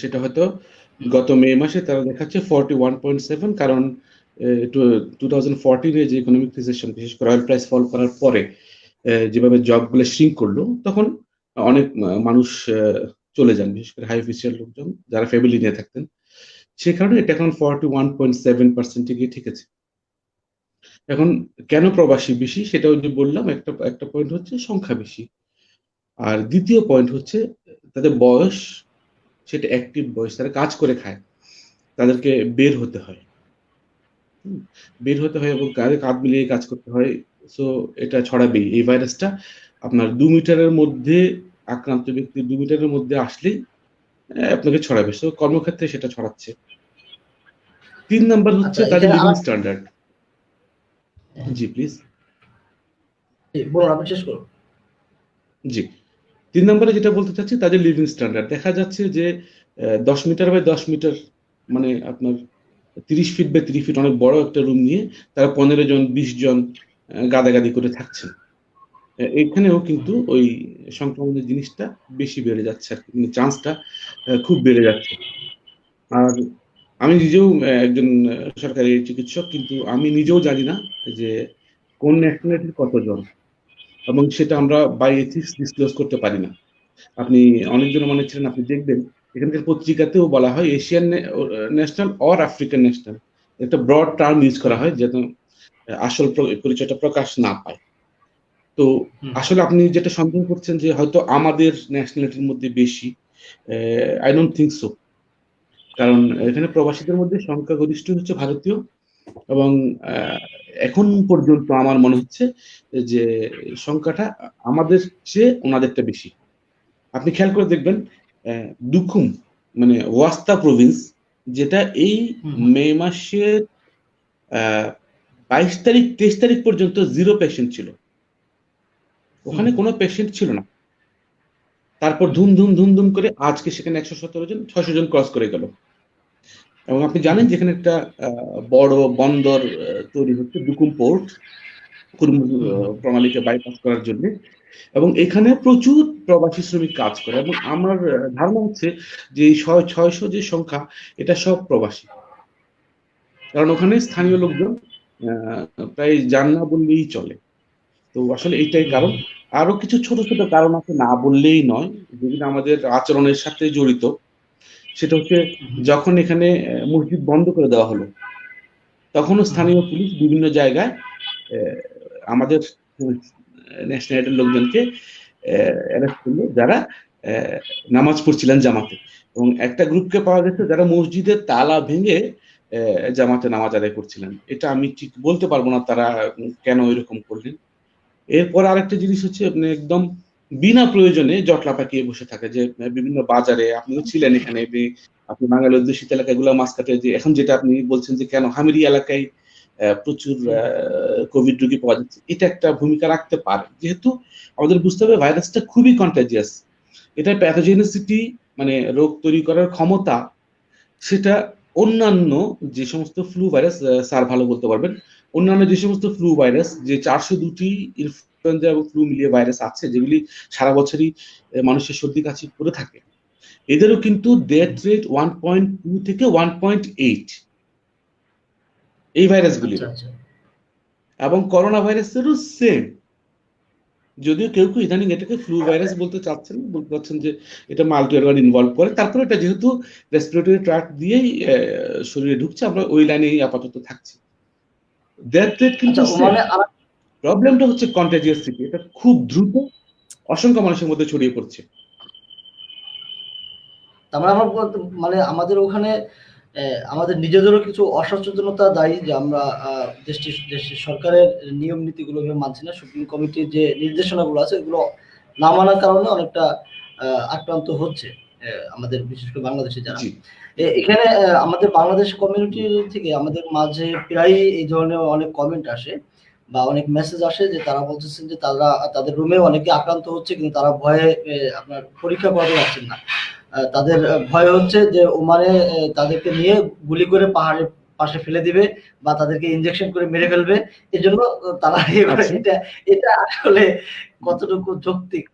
সেটা হয়তো গত মে মাসে তারা দেখাচ্ছে 41.7, কারণ 2014 যে ইকোনমিক রিসেশন, বিশেষ করে অয়েল প্রাইস ফল করার পরে যেভাবে জবগুলো শ্রিঙ্ক করলো, তখন অনেক মানুষ চলে যান, বিশেষ করে হাই অফিসিয়াল লোকজন যারা ফ্যামিলি নিয়ে থাকতেন। সে কারণে এটা এখন 41.7% গিয়ে ঠেকেছে। এখন কেন প্রবাসী বেশি, সেটাও যে বললাম, একটা পয়েন্ট হচ্ছে সংখ্যা বেশি। আর দ্বিতীয় পয়েন্ট হচ্ছে তাদের বয়স, সেটা অ্যাক্টিভ বয়স, তারা কাজ করে খায়, তাদেরকে বের হতে হয়, বের হতে হয় এবং কাঁধ মিলিয়ে কাজ করতে হয়। সো এটা ছড়াবেই, এই ভাইরাসটা আপনার 2 মিটারের মধ্যে আক্রান্ত ব্যক্তি 2 মিটারের মধ্যে আসলেই আপনাকে ছড়াবে। সো কর্মক্ষেত্রে সেটা ছড়াচ্ছে। 3 নাম্বার হচ্ছে আচ্ছা, তাদের এখানে লিভিং স্ট্যান্ডার্ড। G please. বলুন, আপনি শেষ করুন। জি, 3 নম্বরে যেটা বলতে চাচ্ছি, তাদের লিভিং স্ট্যান্ডার্ড দেখা যাচ্ছে যে 10 মিটার বাই 10 মিটার, মানে আপনার 30 ফিট বাই 30 ফিট অনেক বড় একটা রুম নিয়ে তারা 15 জন 20 জন গাদাগাদি করে থাকছেন। এখানেও কিন্তু ওই সংক্রমণের জিনিসটা বেশি বেড়ে যাচ্ছে আর কি, মানে চান্সটা খুব বেড়ে যাচ্ছে। আর আমি নিজেও একজন সরকারি চিকিৎসক, কিন্তু আমি নিজেও জানি না যে কোন ন্যাশনালিটির কতজন, এবং সেটা আমরা বাই এথিক্স ডিসক্লোজ করতে পারি না। আপনি অনেকজন মনে ছিলেন, আপনি দেখবেন এখানকার পত্রিকাতেও বলা হয় Asian national or African national, একটা ব্রড টার্ম ইউজ করা হয় যাতে আসল পরিচয়টা প্রকাশ না পায়। তো আসলে আপনি যেটা সন্দেহ করছেন যে হয়তো আমাদের ন্যাশনালিটির মধ্যে বেশি, আই ডোন্ট থিঙ্ক সো। কারণ এখানে প্রবাসীদের মধ্যে সংখ্যাগরিষ্ঠ হচ্ছে ভারতীয়, এবং এখন পর্যন্ত আমার মনে হচ্ছে যে সংখ্যাটা আমাদের চেয়ে ওনাদেরটা বেশি। আপনি খেয়াল করে দেখবেন দুখুম, মানে ওয়াস্তা প্রভিন্স, যেটা এই মে মাসের 22 তারিখ 23 তারিখ পর্যন্ত 0 পেশেন্ট ছিল, ওখানে কোনো পেশেন্ট ছিল না। তারপর ধুম ধুম ধুম ধুম করে আজকে সেখানে 117 জন 600 জন ক্রস করে গেল। এবং আপনি জানেন যেখানে একটা বড় বন্দর তৈরি হচ্ছে, দুকুম পোর্ট, প্রণালীকে বাইপাস করার জন্য, এবং এখানে প্রচুর প্রবাসী শ্রমিক কাজ করে। এবং আমার ধারণা হচ্ছে যে এই 600 যে সংখ্যা, এটা সব প্রবাসী, কারণ ওখানে স্থানীয় লোকজন প্রায় যান না বললেই চলে। তো আসলে এইটাই কারণ। আরো কিছু ছোট ছোট কারণ আছে, না বললেই নয়, যেগুলো আমাদের আচরণের সাথে জড়িত। সেটা হচ্ছে যখন এখানে মসজিদ বন্ধ করে দেওয়া হলো, তখনও স্থানীয় পুলিশ বিভিন্ন জায়গায় আমাদের ন্যাশনালিটির লোকজনকে অ্যারেস্ট করলো, যারা নামাজ পড়ছিলেন জামাতে। এবং একটা গ্রুপকে পাওয়া গেছে যারা মসজিদের তালা ভেঙে জামাতে নামাজ আদায় করছিলেন। এটা আমি ঠিক বলতে পারবো না তারা কেন এরকম করলেন। এরপর আরেকটা জিনিস হচ্ছে, আপনি একদম বিনা প্রয়োজনে জটলা পাকিয়ে বসে থাকে, যে বিভিন্ন বাজারে, আপনিও ছিলেন এখানে, আপনি বাঙালি অধ্যুষিত এলাকাগুলো মাঝখানে, যে এখন যেটা আপনি বলছেন যে কেন হামিরি এলাকায় প্রচুর কোভিড রোগী পাওয়া যাচ্ছে, এটা একটা ভূমিকা রাখতে পারে। যেহেতু আমাদের বুঝতে হবে ভাইরাসটা খুবই কন্টাজিয়াস, এটা প্যাথোজেনিসিটি, মানে রোগ তৈরি করার ক্ষমতা, সেটা অন্যান্য যে সমস্ত ফ্লু ভাইরাস, স্যার ভালো বলতে পারবেন, অন্যান্য যে সমস্ত ফ্লু ভাইরাস, যে 402টি ইনফ্লুয়েঞ্জা এবং ফ্লু মিলিয়ে ভাইরাস আছে, যেগুলি সারা বছরই মানুষের সর্দি কাশি করে থাকে, এদেরও কিন্তু ডেথ রেট 1.2 থেকে 1.8 এই ভাইরাসগুলি। এবং করোনা ভাইরাসেরও সেম, যদিও কেউ কেউ ইদানিং এটাকে ফ্লু ভাইরাস বলতে চাচ্ছেন, বলতে চাচ্ছেন যে এটা মাল্টি অর্গান ইনভলভ করে। তারপরে এটা যেহেতু রেসপিরেটরি ট্র্যাক্ট দিয়েই শরীরে ঢুকছে, আমরা ওই লাইনেই আপাতত থাকছি। ডেথ রেট কিন্তু প্রবলেমটা হচ্ছে কন্টাজিয়াসিটি, এটা খুব দ্রুত অসংখ্য মানুষের মধ্যে ছড়িয়ে পড়ছে। তারপরে আমরা মানে আমাদের ওখানে আমাদের নিজেদেরও কিছু অসচেতনতা দায়ী, যে আমরা দেশটির সরকারের নিয়ম নীতিগুলো মানছি না। সুপ্রিম কমিটির যে নির্দেশনাগুলো আছে, এগুলো না মানার কারণে অনেকটা আক্রান্ত হচ্ছে আমাদের, বিশেষ করে বাংলাদেশে যারা। এখানে আমাদের বাংলাদেশ কমিউনিটি থেকে আমাদের মাঝে প্রায় এই ধরনের অনেক কমেন্ট আসে বা অনেক মেসেজ আসে, যে তারা বলতেছেন যে তাদের রুমে অনেকে আক্রান্ত হচ্ছে, কিন্তু তারা ভয়ে আপনার পরীক্ষা করাতে পারছেন না। তাদের ভয় হচ্ছে যে ওমানে তাদেরকে নিয়ে গুলি করে পাহাড়ের পাশে ফেলে দিবে বা তাদেরকে ইনজেকশন করে মেরে ফেলবে। এই জন্য তারা এটা আসলে কতটুকু যৌক্তিক,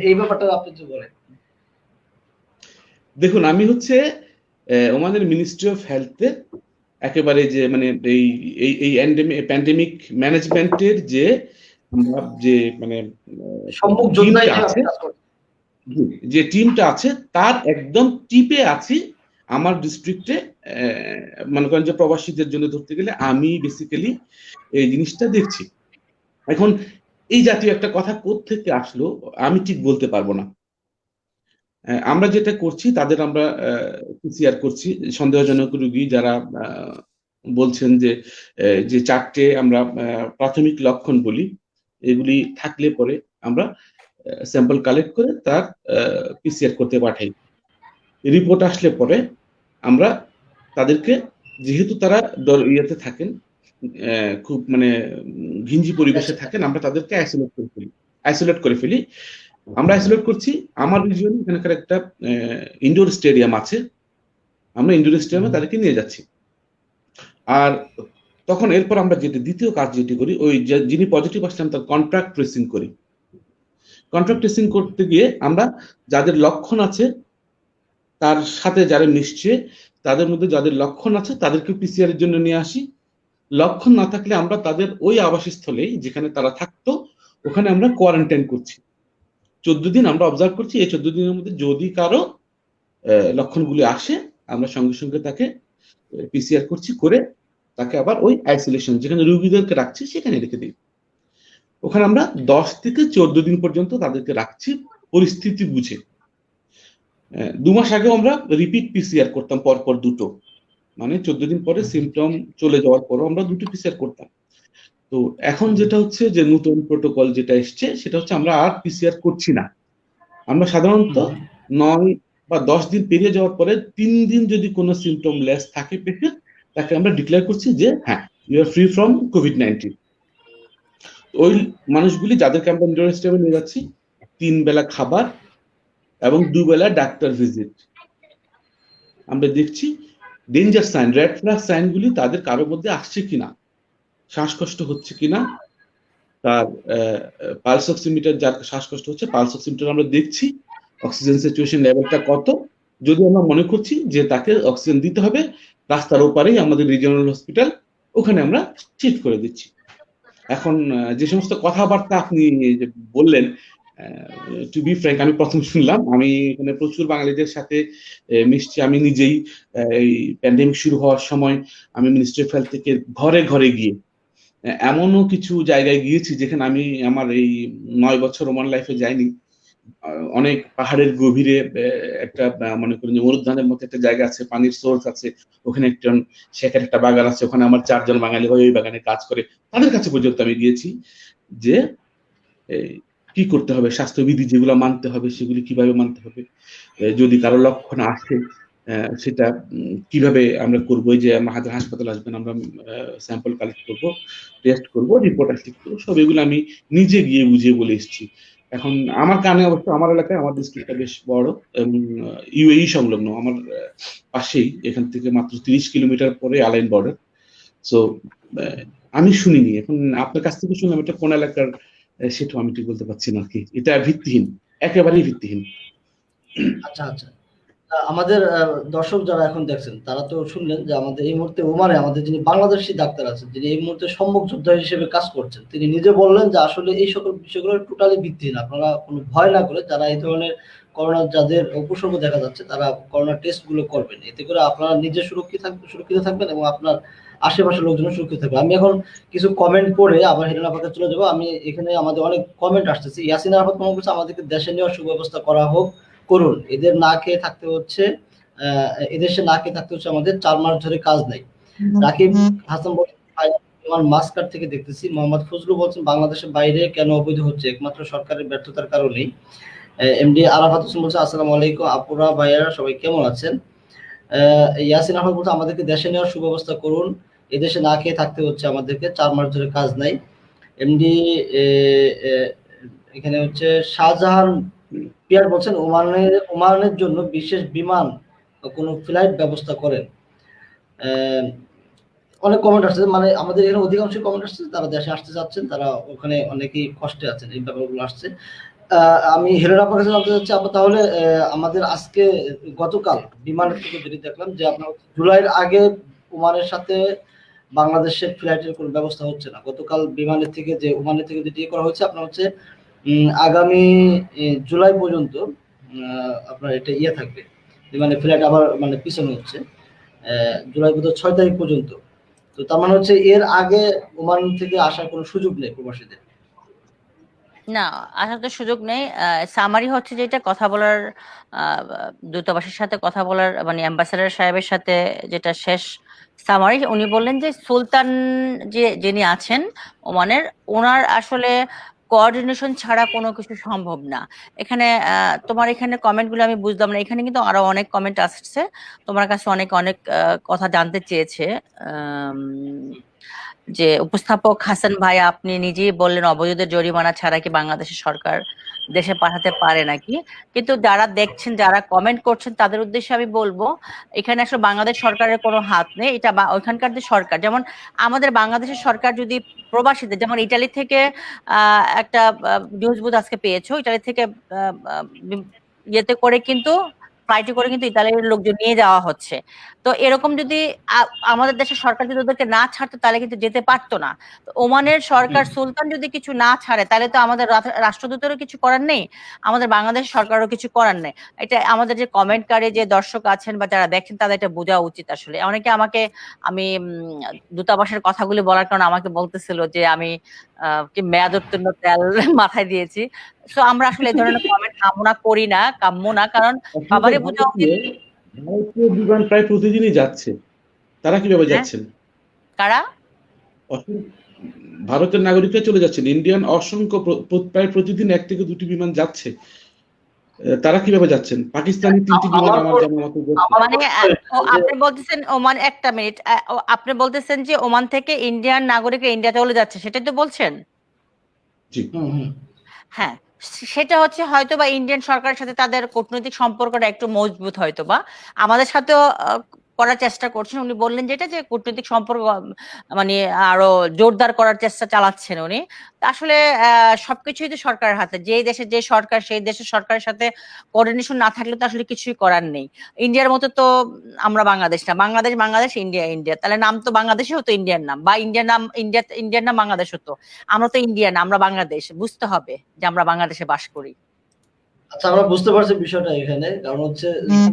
এই ব্যাপারটা আপনি কি বলেন? দেখুন, আমি হচ্ছে ওমানের মিনিস্ট্রি অফ হেলথে একেবারে যে মানে এই প্যান্ডেমিক ম্যানেজমেন্টের যে মানে যে টিমটা আছে, তার একদম টিপে আছি। আমার ডিস্ট্রিক্টে মনে করেন যে প্রবাসীদের জন্য ধরতে গেলে আমি বেসিক্যালি এই জিনিসটা দেখছি। এখন এই জাতীয় একটা কথা কোত্থেকে আসলো আমি ঠিক বলতে পারবো না। আমরা যেটা করছি তাদের আমরা পিসিআর করছি, সন্দেহজনক রোগী যারা বলছেন যে যে 4টে আমরা প্রাথমিক লক্ষণ বলি, এগুলি থাকলে পরে আমরা স্যাম্পল কালেক্ট করে তার পিসিআর করতে পাঠাই। রিপোর্ট আসলে পরে আমরা তাদেরকে, যেহেতু তারা ইয়েতে থাকেন, খুব মানে ঘিঞ্জি পরিবেশে থাকেন, আমরা তাদেরকে আইসোলেট করে ফেলি। আমরা আইসোলেট করছি আমার রিজিয়নে, এখানকার একটা ইনডোর স্টেডিয়াম আছে, আমরা ইনডোর স্টেডিয়ামে তাদেরকে নিয়ে যাচ্ছি। আর তখন এরপর আমরা দ্বিতীয় কাজ যেটি করি, ওই যিনি পজিটিভ আসলেন তার কন্ট্রাক্ট ট্রেসিং করি। কন্ট্রাক্ট ট্রেসিং করতে গিয়ে আমরা যাদের লক্ষণ আছে তার সাথে যারা মিশছে, তাদের মধ্যে যাদের লক্ষণ আছে তাদেরকে পিসিআর এর জন্য নিয়ে আসি। লক্ষণ না থাকলে আমরা তাদের ওই আবাসস্থলেই যেখানে তারা থাকতো ওখানে আমরা কোয়ারেন্টাইন করছি। 14 দিন আমরা অবজার্ভ করছি। এই 14 দিনের মধ্যে যদি কারো লক্ষণগুলি আসে আমরা সঙ্গে সঙ্গে তাকে পিসিআর করছি, করে তাকে আবার ওই আইসোলেশন যেখানে রোগীদেরকে রাখছি সেখানে রেখে দিই। ওখানে আমরা 10 থেকে 14 দিন পর্যন্ত তাদেরকে রাখছি পরিস্থিতি বুঝে। 2 মাস আগেও আমরা রিপিট পিসিআর করতাম পরপর দুটো, মানে 14 দিন পরে সিমটম চলে যাওয়ার পরও আমরা দুটো পিসিআর করতাম। তো এখন যেটা হচ্ছে যে নতুন প্রোটোকল যেটা এসছে সেটা হচ্ছে আমরা আর পিসিআর করছি না। আমরা সাধারণত 9 বা 10 দিন পেরিয়ে যাওয়ার পরে 3 দিন যদি কোনো সিমটম লেস থাকে পেশেন্ট, তাকে আমরা ডিক্লেয়ার করছি যে হ্যাঁ ইউ আর ফ্রি ফ্রম কোভিড-19। ওই মানুষগুলি যাদেরকে আমরা ইনডোর স্টেডিয়ামে নিয়ে যাচ্ছি 3 বেলা খাবার এবং 2 বেলা ডাক্তার ভিজিট। আমরা দেখছি ডেঞ্জার সাইন, রেড ফ্ল্যাগ সাইনগুলি তাদের কারোর মধ্যে আসছে কিনা, শ্বাসকষ্ট হচ্ছে কিনা, তার পালস অক্সিমিটার, যার শ্বাসকষ্ট হচ্ছে পালস অক্সিমিটার আমরা দেখছি, অক্সিজেন স্যাচুরেশন লেভেলটা কত। যদি আমরা মনে করছি যে তাকে অক্সিজেন দিতে হবে, রাস্তার ওপারেই আমাদের রিজিওনাল হসপিটাল, ওখানে আমরা শিফট করে দিচ্ছি। এখন যে সমস্ত কথাবার্তা আপনি বললেন, টু বি ফ্র্যাঙ্ক আমি প্রথম শুনলাম। আমি এখানে প্রচুর বাঙালিদের সাথে মিশছি। আমি নিজেই এই প্যান্ডেমিক শুরু হওয়ার সময় আমি মিনিস্ট্রি অফ হেলথ থেকে ঘরে ঘরে গিয়ে এমনও কিছু জায়গায় গিয়েছি যেখানে আমি আমার এই 9 বছর ওমান লাইফে যাইনি। অনেক পাহাড়ের গভীরে একটা মনে করেন যে মরুদ্যানের মতো একটা জায়গা আছে, পানির সোর্স আছে, ওখানে একজন শেখের একটা বাগান আছে, ওখানে আমার 4 জন বাঙালি ভাই ওই বাগানে কাজ করে, তাদের কাছে পর্যন্ত আমি গিয়েছি যে কি করতে হবে, স্বাস্থ্যবিধি যেগুলো মানতে হবে সেগুলি কিভাবে মানতে হবে, যদি কারো লক্ষণ আসে সেটা কিভাবে আমরা করবো। যে আমাদের হাসপাতাল আসবেন, আমরা স্যাম্পল কালেক্ট করবো, টেস্ট করবো, রিপোর্ট আসলে করবো, সব এগুলো আমি নিজে গিয়ে বুঝিয়ে বলে এসেছি। এখন আমার কানে অবশ্য আমার এলাকায়, আমার ডিস্ট্রিক্টটা বেশ বড় এবং ইউএই সংলগ্ন, আমার পাশেই, এখান থেকে মাত্র 30 কিলোমিটার পরে আলাইন বর্ডার। সো আমি শুনিনি, এখন আপনার কাছ থেকে শুনলাম এটা কোন এলাকার সেটাও আমি ঠিক বলতে পারছি না আর কি। এটা ভিত্তিহীন, একেবারেই ভিত্তিহীন। আচ্ছা আচ্ছা, আমাদের দর্শক যারা এখন দেখছেন তারা তো শুনলেন যে আমাদের এই মুহূর্তে ওমানে আমাদের যিনি বাংলাদেশি ডাক্তার আছেন, যিনি এই মুহূর্তে সম্মুখ যোদ্ধা হিসেবে কাজ করছেন, তিনি নিজে বললেন যে আসলে এই সকল বিষয়গুলো টোটালি ভিত্তিহীন। আপনারা কোনো ভয় না করে যারা এই ধরনের করোনা যাদের উপসর্গ দেখা যাচ্ছে তারা করোনা টেস্ট গুলো করবেন, এতে করে আপনারা নিজে সুরক্ষিত থাকবেন এবং আপনার আশেপাশের লোকজন সুরক্ষিত থাকবে। আমি এখন কিছু কমেন্ট পড়ে আবার হেলেন আপাকে চলে যাবো। আমি এখানে আমাদের অনেক কমেন্ট আসতেছে। ইয়াসিন আরাফাত মনে করছে আমাদেরকে দেশে নেওয়ার সুব্যবস্থা করা হোক, করুন। এদের না খেয়ে থাকতে হচ্ছে, এদেশে না খেয়ে থাকতে হচ্ছে আমাদের, 4 মাস ধরে কাজ নাই। রাকিব হাসান বলছেন আমার মাস্কার থেকে দেখতেছি। মোহাম্মদ ফজলু বলছেন বাংলাদেশের বাইরে কেন অবৈধ হচ্ছে, একমাত্র সরকারের ব্যর্থতার কারণেই। এমডি আরাফাত হোসেন বলছে আসসালামু আলাইকুম আপুরা ভাইয়ারা সবাই কেমন আছেন। ইয়াসিন আহমদ বলছে আমাদেরকে দেশে নেওয়ার সুব্যবস্থা করুন, এদেশে না খেয়ে থাকতে হচ্ছে আমাদেরকে, 4 মাস ধরে কাজ নাই। এমডি এখানে হচ্ছে শাহজাহান পিয়ার বলছেন ওমানের জন্য বিশেষ বিমান কোনো ফ্লাইট ব্যবস্থা করেন। অনেক কমেন্ট আসছে, মানে আমাদের এখানে অধিকাংশ কমেন্ট আসছে তারা দেশে আসতে চাচ্ছেন, তারা ওখানে অনেকেই কষ্টে আছেন, এই ব্যাপারগুলো আসছে। আমি হেলেন আপনার কাছে জানতে চাচ্ছি আপু, তাহলে আমাদের আজকে গতকাল বিমানের থেকে যদি দেখলাম যে আপনার জুলাইয়ের আগে ওমানের সাথে বাংলাদেশের ফ্লাইটের কোনো ব্যবস্থা হচ্ছে না। গতকাল বিমানের থেকে যে ওমানের থেকে যেটি করা হয়েছে আপনার হচ্ছে আগামী জুলাই পর্যন্ত আপনার এটা থাকবে, মানে ফ্লাইট আবার মানে পিছনে হচ্ছে জুলাই 6 তারিখ পর্যন্ত। তো তার মানে হচ্ছে এর আগে ওমান থেকে আসার কোনো সুযোগ নেই প্রবাসীদের। না, আসার তো সুযোগ নেই। সামারি হচ্ছে যেটা কথা বলার, দূতাবাসের সাথে কথা বলার, মানে অ্যাম্বাসেডার সাহেবের সাথে যেটা শেষ সামারি, উনি বললেন যে সুলতান যিনি আছেন ওমানের, ওনার আসলে কোঅর্ডিনেশন ছাড়া কোনো কিছু সম্ভব না। এখানে তোমার এখানে কমেন্টগুলো আমি বুঝলাম না, এখানে কিন্তু আরো অনেক কমেন্ট আসছে, তোমার কাছে অনেক অনেক কথা জানতে চেয়েছে। আম, যে উপস্থাপক হাসান ভাই, আপনি নিজেই বললেন অবৈধদের জরিমানা ছাড়া কি বাংলাদেশের সরকার দেশে পাঠাতে পারে নাকি? কিন্তু যারা দেখছেন, যারা কমেন্ট করছেন, তাদের উদ্দেশ্যে আমি বলবো এখানে আসলে বাংলাদেশ সরকারের কোনো হাত নেই। এটা ওইখানকার যে সরকার, যেমন আমাদের বাংলাদেশের সরকার যদি প্রবাসীদের, যেমন ইটালি থেকে একটা নিউজ বোধ আজকে পেয়েছো, ইটালি থেকে আহ, আহ, ইয়েতে করে কিন্তু, ফ্লাইটে করে কিন্তু ইতালির লোকজন নিয়ে যাওয়া হচ্ছে। তো এরকম যদি আমাদের দেশের সরকার যদি ওদেরকে না ছাড়তো তাহলে কিন্তু যেতে পারতো না। তো ওমানের সরকার সুলতান যদি কিছু না ছাড়ে তাহলে তো আমাদের রাষ্ট্রদূতেরও কিছু করার নেই, আমাদের বাংলাদেশ সরকারও কিছু করার নেই। এটা আমাদের যে কমেন্টকারী যে দর্শক আছেন বা যারা দেখছেন তাদের এটা বোঝা উচিত। আসলে অনেকে আমাকে, আমি দূতাবাসের কথাগুলি বলার কারণে আমাকে বলতেছিল যে আমি কি মেয়াদ উত্তীর্ণ তেল মাথায় দিয়েছি। তো আমরা আসলে এই ধরনের কমেন্ট কামনা করি না, কাম্য না, কারণ সবারই বোঝা উচিত। ভারতীয় বিমান প্রায় প্রতিদিনই যাচ্ছে, তারা কিভাবে হ্যাঁ, যাচ্ছেন? কারা? অসংখ্য ভারতের নাগরিকরা চলে যাচ্ছেন, ইন্ডিয়ান অসংখ্য প্রায় প্রতিদিন 1 থেকে 2টি বিমান যাচ্ছে। তারা কিভাবে যাচ্ছেন? পাকিস্তানি 3টি বিমান আমার জানা মতে যাচ্ছে। মানে আপনি বলতেছেন ওমান, একটা মিনিট, আপনি বলতেছেন যে ওমান থেকে ইন্ডিয়ান নাগরিকরা ইন্ডিয়া চলে যাচ্ছে, সেটাই তো বলছেন? জি, হ্যাঁ, সেটা হচ্ছে হয়তো বা ইন্ডিয়ান সরকারের সাথে তাদের কূটনৈতিক সম্পর্কটা একটু মজবুত, হয়তো বা আমাদের সাথেও করার চেষ্টা করছেন। উনি বললেন যেটা, যে কূটনৈতিক সম্পর্ক মানে আরো জোরদার করার চেষ্টা চালাচ্ছেন উনি। তা আসলে সবকিছুই তো সরকারের হাতে, যেই দেশে যে সরকার সেই দেশের সরকারের সাথে কোঅর্ডিনেশন না থাকলে তো আসলে কিছুই করার নেই। ইন্ডিয়ার মতো তো আমরা বাংলাদেশ না, বাংলাদেশ বাংলাদেশ, ইন্ডিয়া ইন্ডিয়া, তাহলে নাম তো বাংলাদেশে হতো ইন্ডিয়ার নাম, বা ইন্ডিয়ার নাম ইন্ডিয়া, ইন্ডিয়ার নাম বাংলাদেশ হতো। আমরা তো ইন্ডিয়ান, আমরা বাংলাদেশ, বুঝতে হবে যে আমরা বাংলাদেশে বাস করি। আচ্ছা, আমরা বুঝতে পারছি বিষয়টা এখানে, কারণ হচ্ছে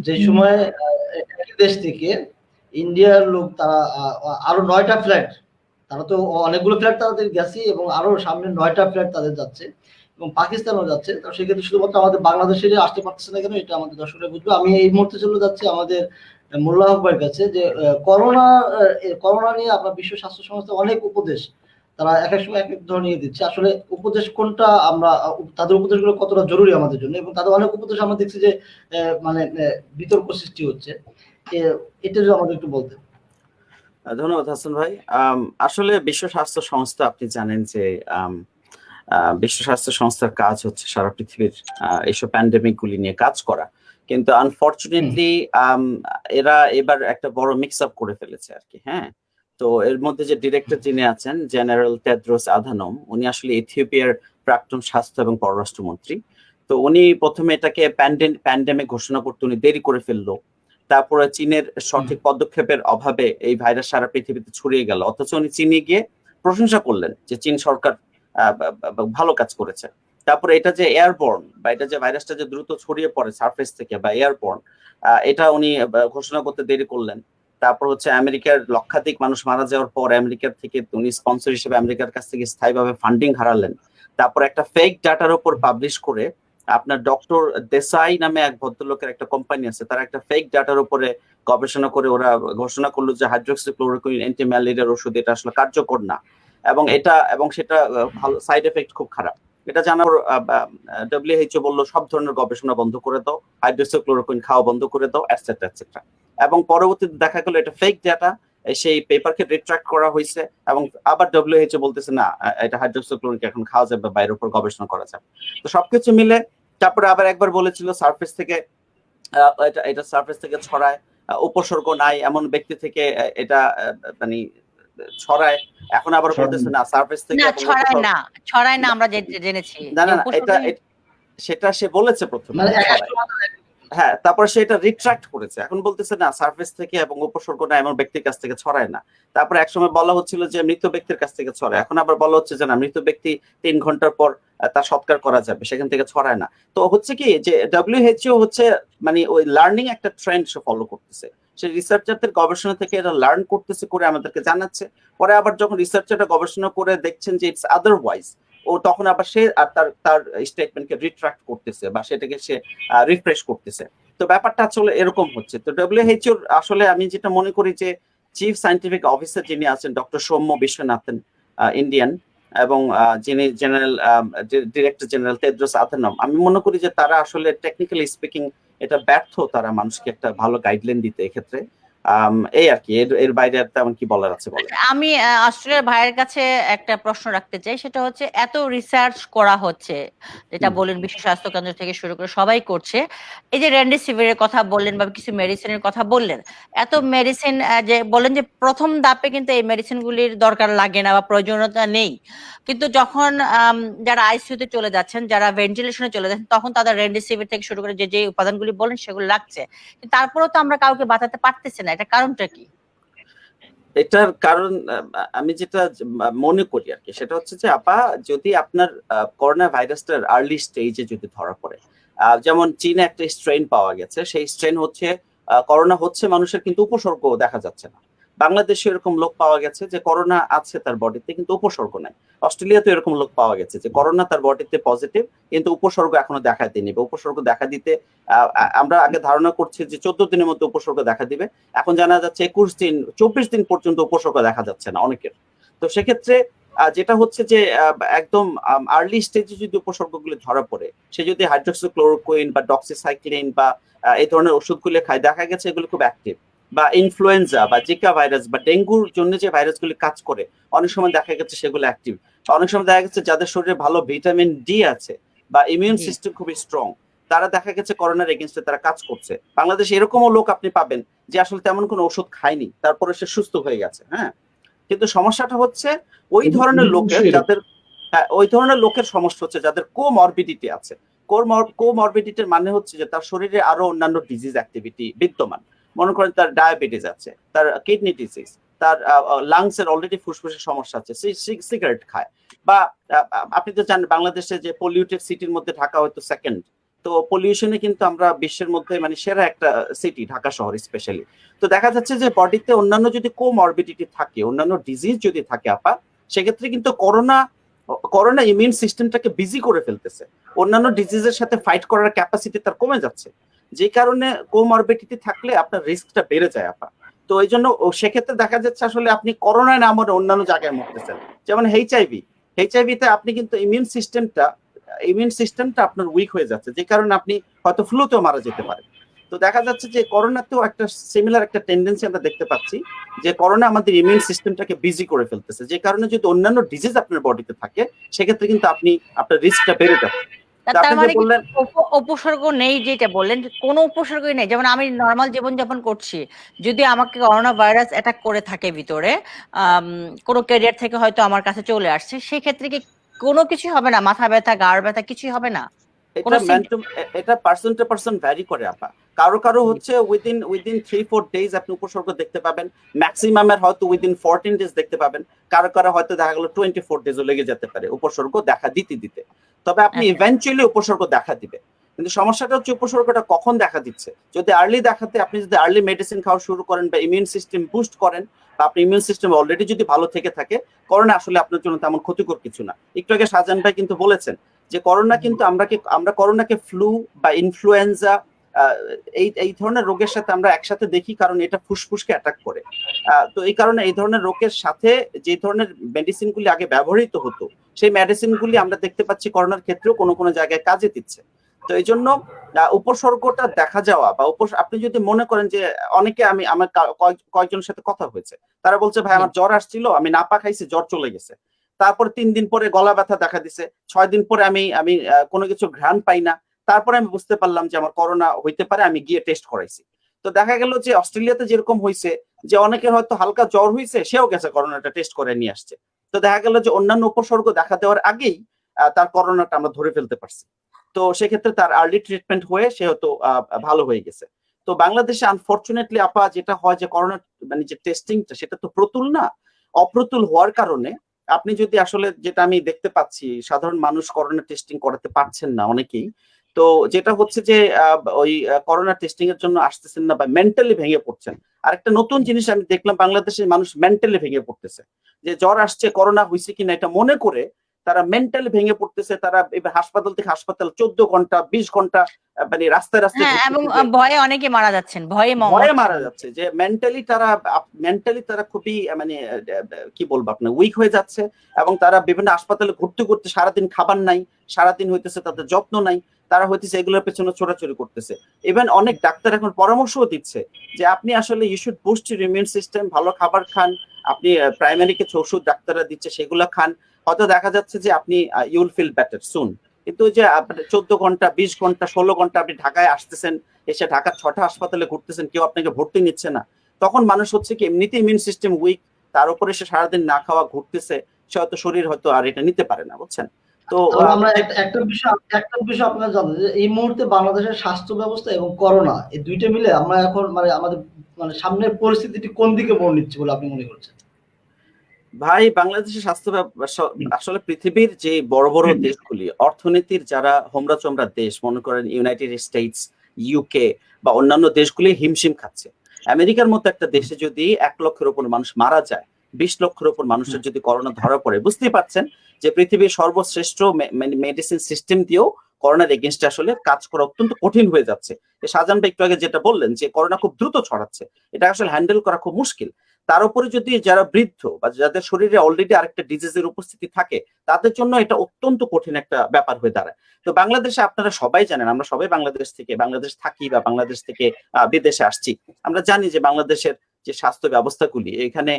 যে সময় একই দেশ থেকে ইন্ডিয়ার লোক তারা আরো 9টা ফ্লাইট, তারা তো অনেকগুলো ফ্লাইট তাদের গেছে এবং আরো সামনে 9টা ফ্লাইট তাদের যাচ্ছে এবং পাকিস্তানও যাচ্ছে। তো সেক্ষেত্রে শুধুমাত্র আমাদের বাংলাদেশের আসতে পারতেছে না কেন, এটা আমাদের দর্শকরা বুঝবে। আমি এই মুহূর্তে চলে যাচ্ছি আমাদের মোল্লা হক ভাইয়ের কাছে, যে করোনা নিয়ে আপনার বিশ্ব স্বাস্থ্য সংস্থা অনেক উপদেশ, তারা এক এক সময় এক এক ধরনের দিচ্ছে। আসলে উপদেশ কোনটা, আমরা তাদের উপদেশগুলো কতটা জরুরি আমাদের জন্য, এবং তাদের অনেক উপদেশ আমরা দেখছি যে মানে বিতর্ক সৃষ্টি হচ্ছে, এটা যদি আমাদের একটু বলতেন। ধন্যবাদ হাসান ভাই। আসলে বিশ্ব স্বাস্থ্য সংস্থা, আপনি জানেন যে বিশ্ব স্বাস্থ্য সংস্থার কাজ হচ্ছে সারা পৃথিবীর এইসব প্যান্ডেমিক গুলি নিয়ে কাজ করা, কিন্তু আনফরচুনেটলি এরা এবার একটা বড় মিক্স আপ করে ফেলেছে আর কি। হ্যাঁ, তো এর মধ্যে যে ডিরেক্টর যিনি আছেন, জেনারেল টেড্রোস আধানম, উনি আসলে ইথিওপিয়ার প্রাক্তন স্বাস্থ্য এবং পররাষ্ট্রমন্ত্রী। তো উনি প্রথমে এটাকে প্যান্ডেমিক ঘোষণা করতে উনি দেরি করে ফেললো। তারপরে চীনের সঠিক পদক্ষেপের অভাবে এই ভাইরাস সারা পৃথিবীতে ছড়িয়ে গেল, অথচ উনি চীনে গিয়ে প্রশংসা করলেন যে চীন সরকার ভালো কাজ করেছে। তারপরে এটা যে এয়ারবর্ন, বা এটা যে ভাইরাসটা যে দ্রুত ছড়িয়ে পড়ে সারফেস থেকে বা এয়ারবর্ন, এটা উনি ঘোষণা করতে দেরি করলেন। তারপর হচ্ছে আমেরিকার লক্ষাধিক মানুষ মারা যাওয়ার পর আমেরিকার থেকে উনি স্পন্সর হিসেবে আমেরিকার কাছ থেকে স্থায়ীভাবে ফান্ডিং হারালেন। তারপর একটা ফেক ডাটার উপর পাবলিশ করে, আপনার ডক্টর দেসাই নামে এক ভদ্রলোকের একটা কোম্পানি আছে, তারা একটা ফেক ডাটার উপরে গবেষণা করে ওরা ঘোষণা করলো যে হাইড্রোক্সিক্লোরোকুইন অ্যান্টি ম্যালেরিয়ার ওষুধ, এটা আসলে কার্যকর না, এবং সেটা ভালো, সাইড এফেক্ট খুব খারাপ। এটা জানার WHO বললো সব ধরনের গবেষণা বন্ধ করে দাও, হাইড্রোক্সিক্লোরোকুইন খাওয়া বন্ধ করে দাও, এটসেট্রা এটসেট্রা। এবং পরবর্তীতে দেখা গেল এটা ফেক ডাটা, সেই পেপারকে রিট্রাক্ট করা হয়েছে, এবং আবার WHO বলতেছে না, এটা হাইড্রোক্সিক্লোরোকুইন এখন খাওয়া যাবে বা এর উপর গবেষণা করা যাবে। তো সবকিছু মিলে তারপরে আবার একবার বলেছিল সারফেস থেকে, এটা সারফেস থেকে ছড়ায়, উপসর্গ নাই এমন ব্যক্তি থেকে এটা মানে ছড়ায়। এখন আবার বলতেছে না, সারফেস থেকে না, ছড়ায় না, আমরা জেনেছি। না না, এটা সেটা সে বলেছে প্রথমে, হ্যাঁ, তারপরে সে এটা রিট্রাক্ট করেছে, এখন বলতেছে না, সারফেস থেকে এবং উপসর্গ না এমন ব্যক্তির কাছ থেকে ছড়ায় না। তারপরে একসময় বলা হচ্ছিল যে মৃত ব্যক্তির কাছ থেকে ছড়ায়, এখন আবার বলা হচ্ছে যে না, মৃত ব্যক্তি 3 ঘন্টার পর তার সৎকার করা যাবে, সেখান থেকে ছড়ায় না। তো হচ্ছে কি যে WHO হচ্ছে মানে ওই লার্নিং একটা ট্রেন্ড সে ফলো করতেছে, সে রিসার্চারদের গবেষণা থেকে এটা লার্ন করতেছে, করে আমাদেরকে জানাচ্ছে। পরে আবার যখন রিসার্চাররা গবেষণা করে দেখছেন যে ইটস আদারওয়াইজ, ও তখন আবার সে আর তার তার স্টেটমেন্টকে রিট্রাক্ট করতেছে বা সেটাকে সে রিফ্রেশ করতেছে। তো ব্যাপারটা আসলে এরকম হচ্ছে। তো WHO আসলে আমি যেটা মনে করি যে চিফ সায়েন্টিফিক অফিসার যিনি আছেন ডক্টর সৌম্য বিশ্বনাথন, ইন্ডিয়ান, এবং যিনি general director general Tedros Adhanom, আমি মনে করি যে তারা আসলে টেকনিক্যালি স্পিকিং এটা ব্যর্থ তারা মানুষকে একটা ভালো গাইডলাইন দিতে এক্ষেত্রে। এই আর কি, এর বাইরে আর তেমন কি বলার আছে বলেন। আমি অস্ট্রেলিয়ার ভাইয়ের কাছে একটা প্রশ্ন রাখতে চাই, সেটা হচ্ছে এত রিসার্চ করা হচ্ছে, যেটা বললেন বিশ্ব স্বাস্থ্য কেন্দ্র থেকে শুরু করে সবাই করছে, এই যে রেমডেসিভিরের কথা বললেন বা কিছু মেডিসিনের কথা বললেন, এত মেডিসিন যে বলেন যে প্রথম ধাপে কিন্তু এই মেডিসিনগুলির দরকার লাগে না বা প্রয়োজনীয়তা নেই, কিন্তু যখন যারা আইসিইউতে চলে যাচ্ছেন, যারা ভেন্টিলেশনে চলে যাচ্ছেন, তখন তাদের রেমডেসিভির থেকে শুরু করে যে যে উপাদানগুলি বলেন সেগুলো লাগছে, কিন্তু তারপরেও তো আমরা কাউকে বাঁচাতে পারতেছি না, এটা কারণটা কি? এটার কারণ আমি যেটা মনে করি আর কি, সেটা হচ্ছে যে আপা, যদি আপনার করোনা ভাইরাসটার আর্লি স্টেজে যদি ধরা পড়ে, যেমন চীনে একটা স্ট্রেন পাওয়া গেছে, সেই স্ট্রেন হচ্ছে করোনা হচ্ছে মানুষের কিন্তু উপসর্গ দেখা যাচ্ছে না। বাংলাদেশে এরকম লোক পাওয়া গেছে যে করোনা আছে তার বডিতে কিন্তু উপসর্গ নাই। অস্ট্রেলিয়াতে এরকম লোক পাওয়া গেছে যে করোনা তার বডিতে পজিটিভ কিন্তু উপসর্গ এখনো দেখা দেয়নি, বা উপসর্গ দেখা দিতে আমরা আগে ধারণা করছি যে 14 দিনের মধ্যে উপসর্গ দেখা দিবে, এখন জানা যাচ্ছে 21 দিন 24 দিন পর্যন্ত উপসর্গ দেখা যাচ্ছে না অনেকের। তো সেক্ষেত্রে যেটা হচ্ছে যে একদম আর্লি স্টেজে যদি উপসর্গগুলো ধরা পড়ে, সে যদি হাইড্রোক্সিক্লোরোকুইন বা ডক্সিসাইক্লিন বা এই ধরনের ওষুধগুলো খায়, দেখা গেছে এগুলো খুব অ্যাক্টিভ। বা ইনফ্লুয়েঞ্জা বা জিকা ভাইরাস বা ডেঙ্গুর জন্য যে ভাইরাসগুলি কাজ করে, অনেক সময় দেখা গেছে সেগুলো অ্যাক্টিভ। অনেক সময় দেখা গেছে যাদের শরীরে ভালো ভিটামিন ডি আছে বা ইমিউন সিস্টেম খুবই স্ট্রং, তারা দেখা গেছে করোনার এগেইনস্টে তারা কাজ করছে। বাংলাদেশে এরকমও লোক আপনি পাবেন যে আসলে তেমন কোনো ওষুধ খায়নি, তারপরে সে সুস্থ হয়ে গেছে। হ্যাঁ, কিন্তু সমস্যাটা হচ্ছে ওই ধরনের লোকের যাদের ওই ধরনের লোকের সমস্যা হচ্ছে যাদের কোমরবিডিটি আছে। কোমরবিডিটির মানে হচ্ছে যে তার শরীরে আরো অন্যান্য ডিজিজ অ্যাক্টিভিটি বিদ্যমান। মনে করেন তার ডায়াবেটিস আছে, তার কিডনি ডিজিজ, তার লাংস এর অলরেডি ফুসফুসের সমস্যা আছে, সিগারেট খায়, বা আপনি তো জানেন বাংলাদেশে যে পলিউটেড সিটির মধ্যে ঢাকা হয়তো সেকেন্ড। তো পলিউশনে কিন্তু আমরা বিশ্বের মধ্যে মানে সেরা একটা সিটি ঢাকা শহর স্পেশালি। তো দেখা যাচ্ছে যে বডিতে অন্যান্য যদি কোমরবিডিটি থাকে, অন্যান্য ডিজিজ যদি থাকে আপা, সেক্ষেত্রে কিন্তু করোনা ইমিউন সিস্টেমটাকে বিজি করে ফেলতেছে, অন্যান্য ডিজিজের সাথে ফাইট করার ক্যাপাসিটি তার কমে যাচ্ছে, যে কারণে কোমরবিডিটি থাকলে আপনার রিস্কটা বেড়ে যায় আপা। তো এই জন্য সেক্ষেত্রে দেখা যাচ্ছে আসলে আপনি করোনায় না মরে অন্যান্য জায়গায় মরতেছেন। যেমন এইচআইভিতে আপনি কিন্তু ইমিউন সিস্টেমটা আপনার উইক হয়ে যাচ্ছে, যে কারণে আপনি হয়তো ফ্লুতেও মারা যেতে পারেন। তো দেখা যাচ্ছে যে করোনাতেও একটা সিমিলার একটা টেন্ডেন্সি আমরা দেখতে পাচ্ছি, যে করোনা আমাদের ইমিউন সিস্টেমটাকে বিজি করে ফেলতেছে, যে কারণে যদি অন্যান্য ডিজিজ আপনার বডিতে থাকে, সেক্ষেত্রে কিন্তু আপনার রিস্কটা বেড়ে যাচ্ছে। তার মানে উপসর্গ নেই যেটা বললেন, কোনো উপসর্গই নেই, যেমন আমি নর্মাল জীবনযাপন করছি, যদি আমাকে করোনা ভাইরাস অ্যাটাক করে থাকে ভিতরে, কোনো ক্যারিয়ার থেকে হয়তো আমার কাছে চলে আসছে, সেক্ষেত্রে কি কোনো কিছু হবে না? মাথা ব্যথা, গাড় ব্যথা কিছুই হবে না? এটা পার্সন টু পার্সন ভ্যারি করে আপা। কারো হচ্ছে উইদিন 3-4 ডেজ আপনি উপসর্গ দেখতে পাবেন, ম্যাক্সিমামের হয়তো উইদিন 14 ডেজ দেখতে পাবেন, কারো হয়তো দেখা গেল 24 ডেজও লেগে যেতে পারে উপসর্গ দেখা দিতে। তবে আপনি ইভেন্চুয়ালি উপসর্গ দেখা দিবে, কিন্তু সমস্যাটা হচ্ছে উপসর্গটা কখন দেখা দিচ্ছে। যদি আর্লি দেখাতে, আপনি যদি আর্লি মেডিসিন খাওয়া শুরু করেন বা ইমিউন সিস্টেম বুস্ট করেন, বা আপনি ইমিউন সিস্টেম অলরেডি যদি ভালো থেকে থাকে, করোনা আসলে আপনার জন্য তেমন ক্ষতিকর কিছু না। একটু আগে শাহজাহান ভাই কিন্তু বলেছেন যে করোনা কিন্তু আমরা করোনাকে ফ্লু বা ইনফ্লুয়েঞ্জা এই ধরনের রোগের সাথে আমরা একসাথে দেখি, কারণ এটা ফুসফুসকে অ্যাটাক করে। তো এই কারণে এই ধরনের রোগের সাথে যে ধরনের মেডিসিনগুলি আগে ব্যবহৃত হতো, সেই মেডিসিনগুলি আমরা দেখতে পাচ্ছি করোনার ক্ষেত্রেও কোনো জায়গায় কাজে দিচ্ছে। তো এই জন্য উপসর্গটা দেখা যাওয়া বা আপনি যদি মনে করেন যে অনেকে, আমার কয়েকজনের সাথে কথা হয়েছে, তারা বলছে ভাই আমার জ্বর আসছিল, আমি নাপা খাইছি, জ্বর চলে গেছে, তারপর 3 দিন পরে গলা ব্যথা দেখা দিছে, 6 দিন পরে আমি কোনো কিছু ঘ্রাণ পাই না, তারপরে আমি বুঝতে পারলাম যে আমার করোনা হইতে পারে, আমি গিয়ে টেস্ট করাইছি। তো দেখা গেল যে অস্ট্রেলিয়াতে যেরকম হয়েছে, যে অনেকের হয়তো হালকা জ্বর হয়েছে, সেও গেছে করোনাটা টেস্ট করে নিয়ে আসছে। তো দেখা গেল যে অন্যান্য উপসর্গ দেখা দেওয়ার আগেই তার করোনাটা আমরা ধরে ফেলতে পারছি। তো সেক্ষেত্রে তার আর্লি ট্রিটমেন্ট হয়ে সে হয়তো ভালো হয়ে গেছে। তো বাংলাদেশে আনফরচুনেটলি আপা যেটা হয় যে করোনা মানে যে টেস্টিংটা, সেটা তো প্রতুল না। অপ্রতুল হওয়ার কারণে আপনি যদি আসলে, যেটা আমি দেখতে পাচ্ছি, সাধারণ মানুষ করোনা টেস্টিং করাতে পারছেন না অনেকেই। তো যেটা হচ্ছে যে ওই করোনা টেস্টিং এর জন্য আসতেছেন না বা মেন্টালি ভেঙে পড়ছেন। আর একটা নতুন জিনিস আমি দেখলাম, বাংলাদেশের মানুষ মেন্টালি ভেঙে পড়তেছে, যে জ্বর আসছে, করোনা হয়েছে কিনা এটা মনে করে তারা মেন্টালি ভেঙে পড়তেছে, তারা এবার হাসপাতাল থেকে হাসপাতাল 14 ঘন্টা 20 ঘন্টা মানে রাস্তায় রাস্তায় হ্যাঁ, এবং ঘুরতেছে, ভয়ে অনেকে মারা যাচ্ছেন, ভয়ে ভয়ে মরছেন মারা অনেকে। যাচ্ছে, যে মেন্টালি তারা খুবই মানে কি বলবো আপনার উইক হয়ে যাচ্ছে, এবং তারা বিভিন্ন হাসপাতালে ঘুরতে ঘুরতে সারাদিন খাবার নাই, সারাদিন হইতেছে তাদের যত্ন নাই, তারা হইতেছে এগুলোর পেছনে ছোটাছুটি করতেছে। ইভেন অনেক ডাক্তার এখন পরামর্শও দিচ্ছে যে আপনি আসলে you should boost your immune system, ভালো খাবার খান, আপনি প্রাইমারি কিছু ওষুধ ডাক্তাররা দিচ্ছে সেগুলো খান, হয়তো দেখা যাচ্ছে যে আপনি ইউ উইল ফিল বেটার সুন। কিন্তু ওই যে 14 ঘন্টা 20 ঘন্টা 16 ঘন্টা আপনি ঢাকায় আসতেছেন, এসে ঢাকার 6টা হাসপাতালে ঘুরতেছেন, কেউ আপনাকে ভর্তি নিচ্ছে না, তখন মানুষ হচ্ছে কি এমনিতে ইমিউন সিস্টেম উইক, তার উপরে সে সারাদিন না খাওয়া ঘুরতেছে, সে হয়তো শরীর হয়তো আর এটা নিতে পারে না, বুঝছেন? তো তাহলে আমরা একটা বিষয় আপনারা জানেন যে এই মুহূর্তে বাংলাদেশের স্বাস্থ্য ব্যবস্থা এবং করোনা এই দুইটা মিলে আমরা এখন মানে আমাদের মানে সামনের পরিস্থিতিটি কোন দিকে মোড় নিচ্ছে বলে আপনি মনে করছেন? ভাই, বাংলাদেশের স্বাস্থ্য আসলে পৃথিবীর যে বড় বড় দেশগুলি অর্থনীতির যারা হোমরা চোমরা দেশ, মনে করেন ইউনাইটেড স্টেটস, ইউকে বা অন্যান্য দেশগুলি হিমশিম খাচ্ছে। আমেরিকার মতো একটা দেশে যদি 1 লক্ষের উপর মানুষ মারা যায়, 20 লক্ষের উপর মানুষের যদি করোনা ধরা পড়ে, বুঝতেই পারছেন যে পৃথিবীর সর্বশ্রেষ্ঠ মেডিসিন সিস্টেম দিয়েও করোনার এগেনস্টে আসলে কাজ করা অত্যন্ত কঠিন হয়ে যাচ্ছে। শাহজাহান ভাই একটু আগে যেটা বললেন যে করোনা খুব দ্রুত ছড়াচ্ছে, এটা আসলে হ্যান্ডেল করা খুব মুশকিল। তার উপরে যদি যারা বৃদ্ধ বা যাদের শরীরে অলরেডি আরেকটা ডিজিজের উপস্থিতি থাকে, তাদের জন্য এটা অত্যন্ত কঠিন একটা ব্যাপার হয়ে দাঁড়ায়। তো বাংলাদেশে আপনারা সবাই জানেন, আমরা সবাই বাংলাদেশ থাকি বা বাংলাদেশ থেকে বিদেশে আসছি, আমরা জানি যে বাংলাদেশের যে স্বাস্থ্য ব্যবস্থাগুলি এখানে